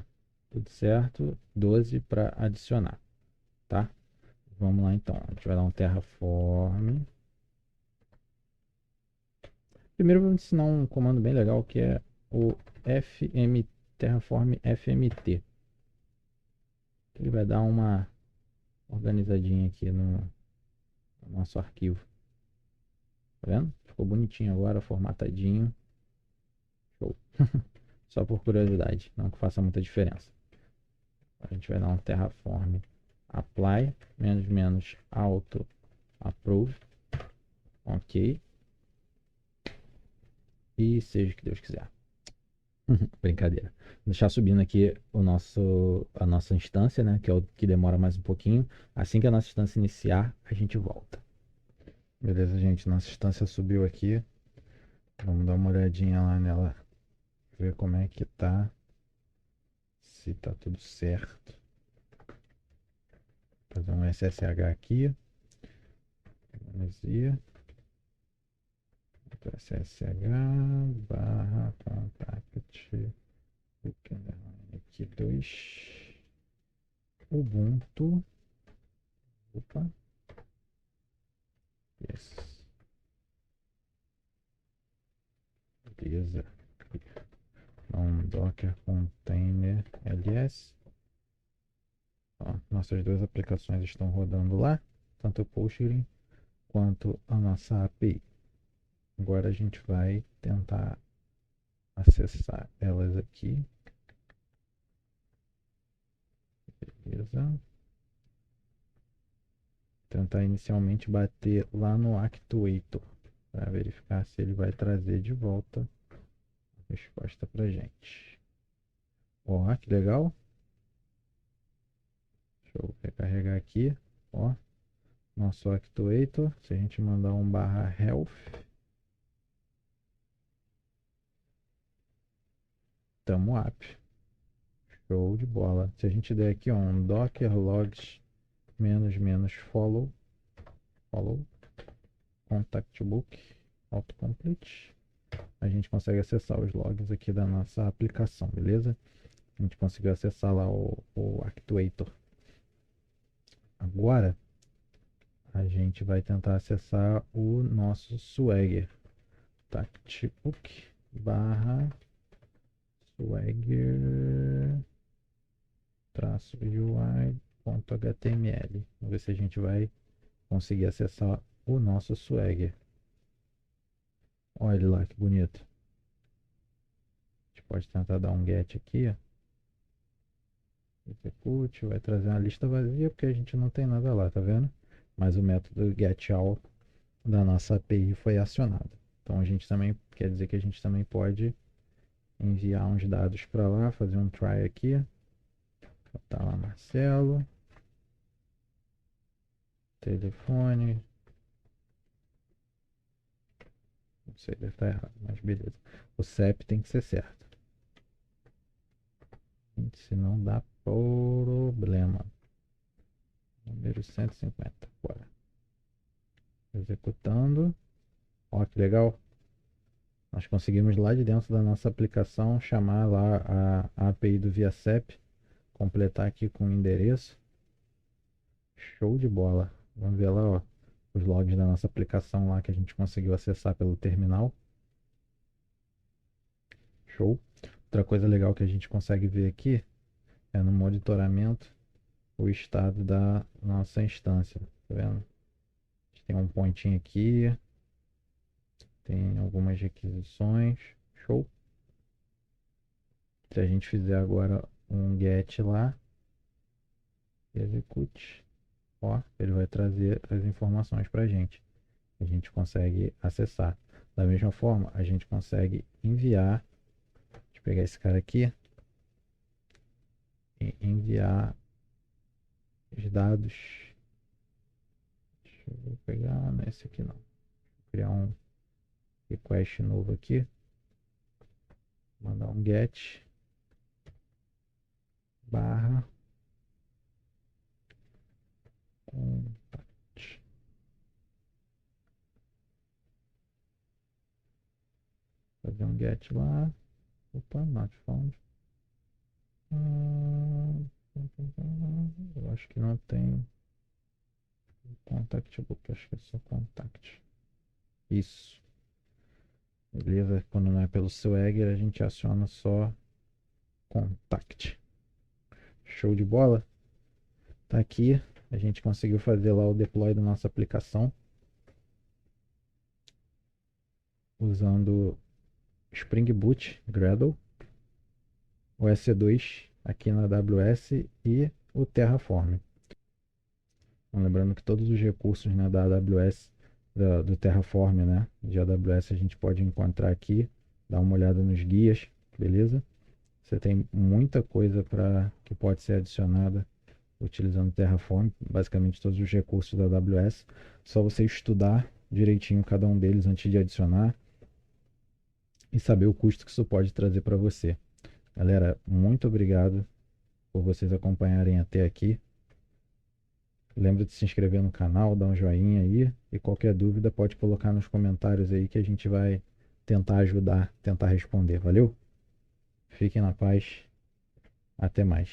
tudo certo. 12 para adicionar, tá? Vamos lá então. A gente vai dar um Terraform. Primeiro vamos ensinar um comando bem legal que é o Terraform FMT. Ele vai dar uma organizadinha aqui no nosso arquivo. Tá vendo? Ficou bonitinho agora, formatadinho. Show. Só por curiosidade, não que faça muita diferença. A gente vai dar um Terraform apply auto approve. Ok. E seja o que Deus quiser. Brincadeira. Vou deixar subindo aqui a nossa instância, né? Que é o que demora mais um pouquinho. Assim que a nossa instância iniciar, a gente volta. Beleza, gente. Nossa instância subiu aqui. Vamos dar uma olhadinha lá nela. Ver como é que tá. Se tá tudo certo. Fazer um SSH aqui. SSH barra contact aqui 2 Ubuntu. Opa. Yes. Beleza. Então, Docker Container LS. Ó, nossas duas aplicações estão rodando lá, tanto o Postgre quanto a nossa API. Agora a gente vai tentar acessar elas aqui. Beleza. Tentar inicialmente bater lá no Actuator para verificar se ele vai trazer de volta a resposta para gente. Ó, que legal. Deixa eu recarregar aqui. Ó, nosso Actuator. Se a gente mandar um /health, tamo up. Show de bola. Se a gente der aqui ó, um docker logs follow contact book autocomplete, a gente consegue acessar os logs aqui da nossa aplicação, beleza? A gente conseguiu acessar lá o Actuator. Agora a gente vai tentar acessar o nosso Swagger. Tactbook barra Swagger UI.html. Vamos ver se a gente vai conseguir acessar o nosso Swagger. Olha lá que bonito. pode tentar dar um get aqui, ó. Execute, vai trazer uma lista vazia porque a gente não tem nada lá, tá vendo? Mas o método getAll da nossa API foi acionado. Então a gente também quer dizer que a gente também pode enviar uns dados para lá, fazer um try aqui. Botar lá Marcelo, telefone, não sei, deve estar errado, mas beleza. O CEP tem que ser certo. Senão dá problema. Número 150, bora. Executando. Ó, que legal. Nós conseguimos lá de dentro da nossa aplicação chamar lá a API do ViaCep, completar aqui com o endereço. Show de bola. Vamos ver lá, ó, os logs da nossa aplicação lá que a gente conseguiu acessar pelo terminal. Show. Outra coisa legal que a gente consegue ver aqui é no monitoramento o estado da nossa instância. Tá vendo? A gente tem um pontinho aqui, tem algumas requisições. Show. Se a gente fizer agora um get lá, execute, ó, ele vai trazer as informações para a gente. A gente consegue acessar. Da mesma forma, a gente consegue enviar. Deixa eu pegar esse cara aqui e enviar os dados. Deixa eu pegar nesse aqui não. Vou criar um request novo aqui. Mandar um get barra contact. Fazer um get lá. Opa, not found. Eu acho que não tem contact book, acho que é só contact. Isso. Beleza? Quando não é pelo Swagger, a gente aciona só contact. Show de bola? Tá aqui. A gente conseguiu fazer lá o deploy da nossa aplicação usando Spring Boot, Gradle, o EC2 aqui na AWS e o Terraform. Então, lembrando que todos os recursos, né, da AWS, do Terraform, né, de AWS, a gente pode encontrar aqui. Dá uma olhada nos guias, beleza? Você tem muita coisa que pode ser adicionada utilizando Terraform, basicamente todos os recursos da AWS. Só você estudar direitinho cada um deles antes de adicionar e saber o custo que isso pode trazer para você. Galera, muito obrigado por vocês acompanharem até aqui. Lembra de se inscrever no canal, dar um joinha aí e qualquer dúvida pode colocar nos comentários aí que a gente vai tentar ajudar, tentar responder. Valeu? Fiquem na paz. Até mais.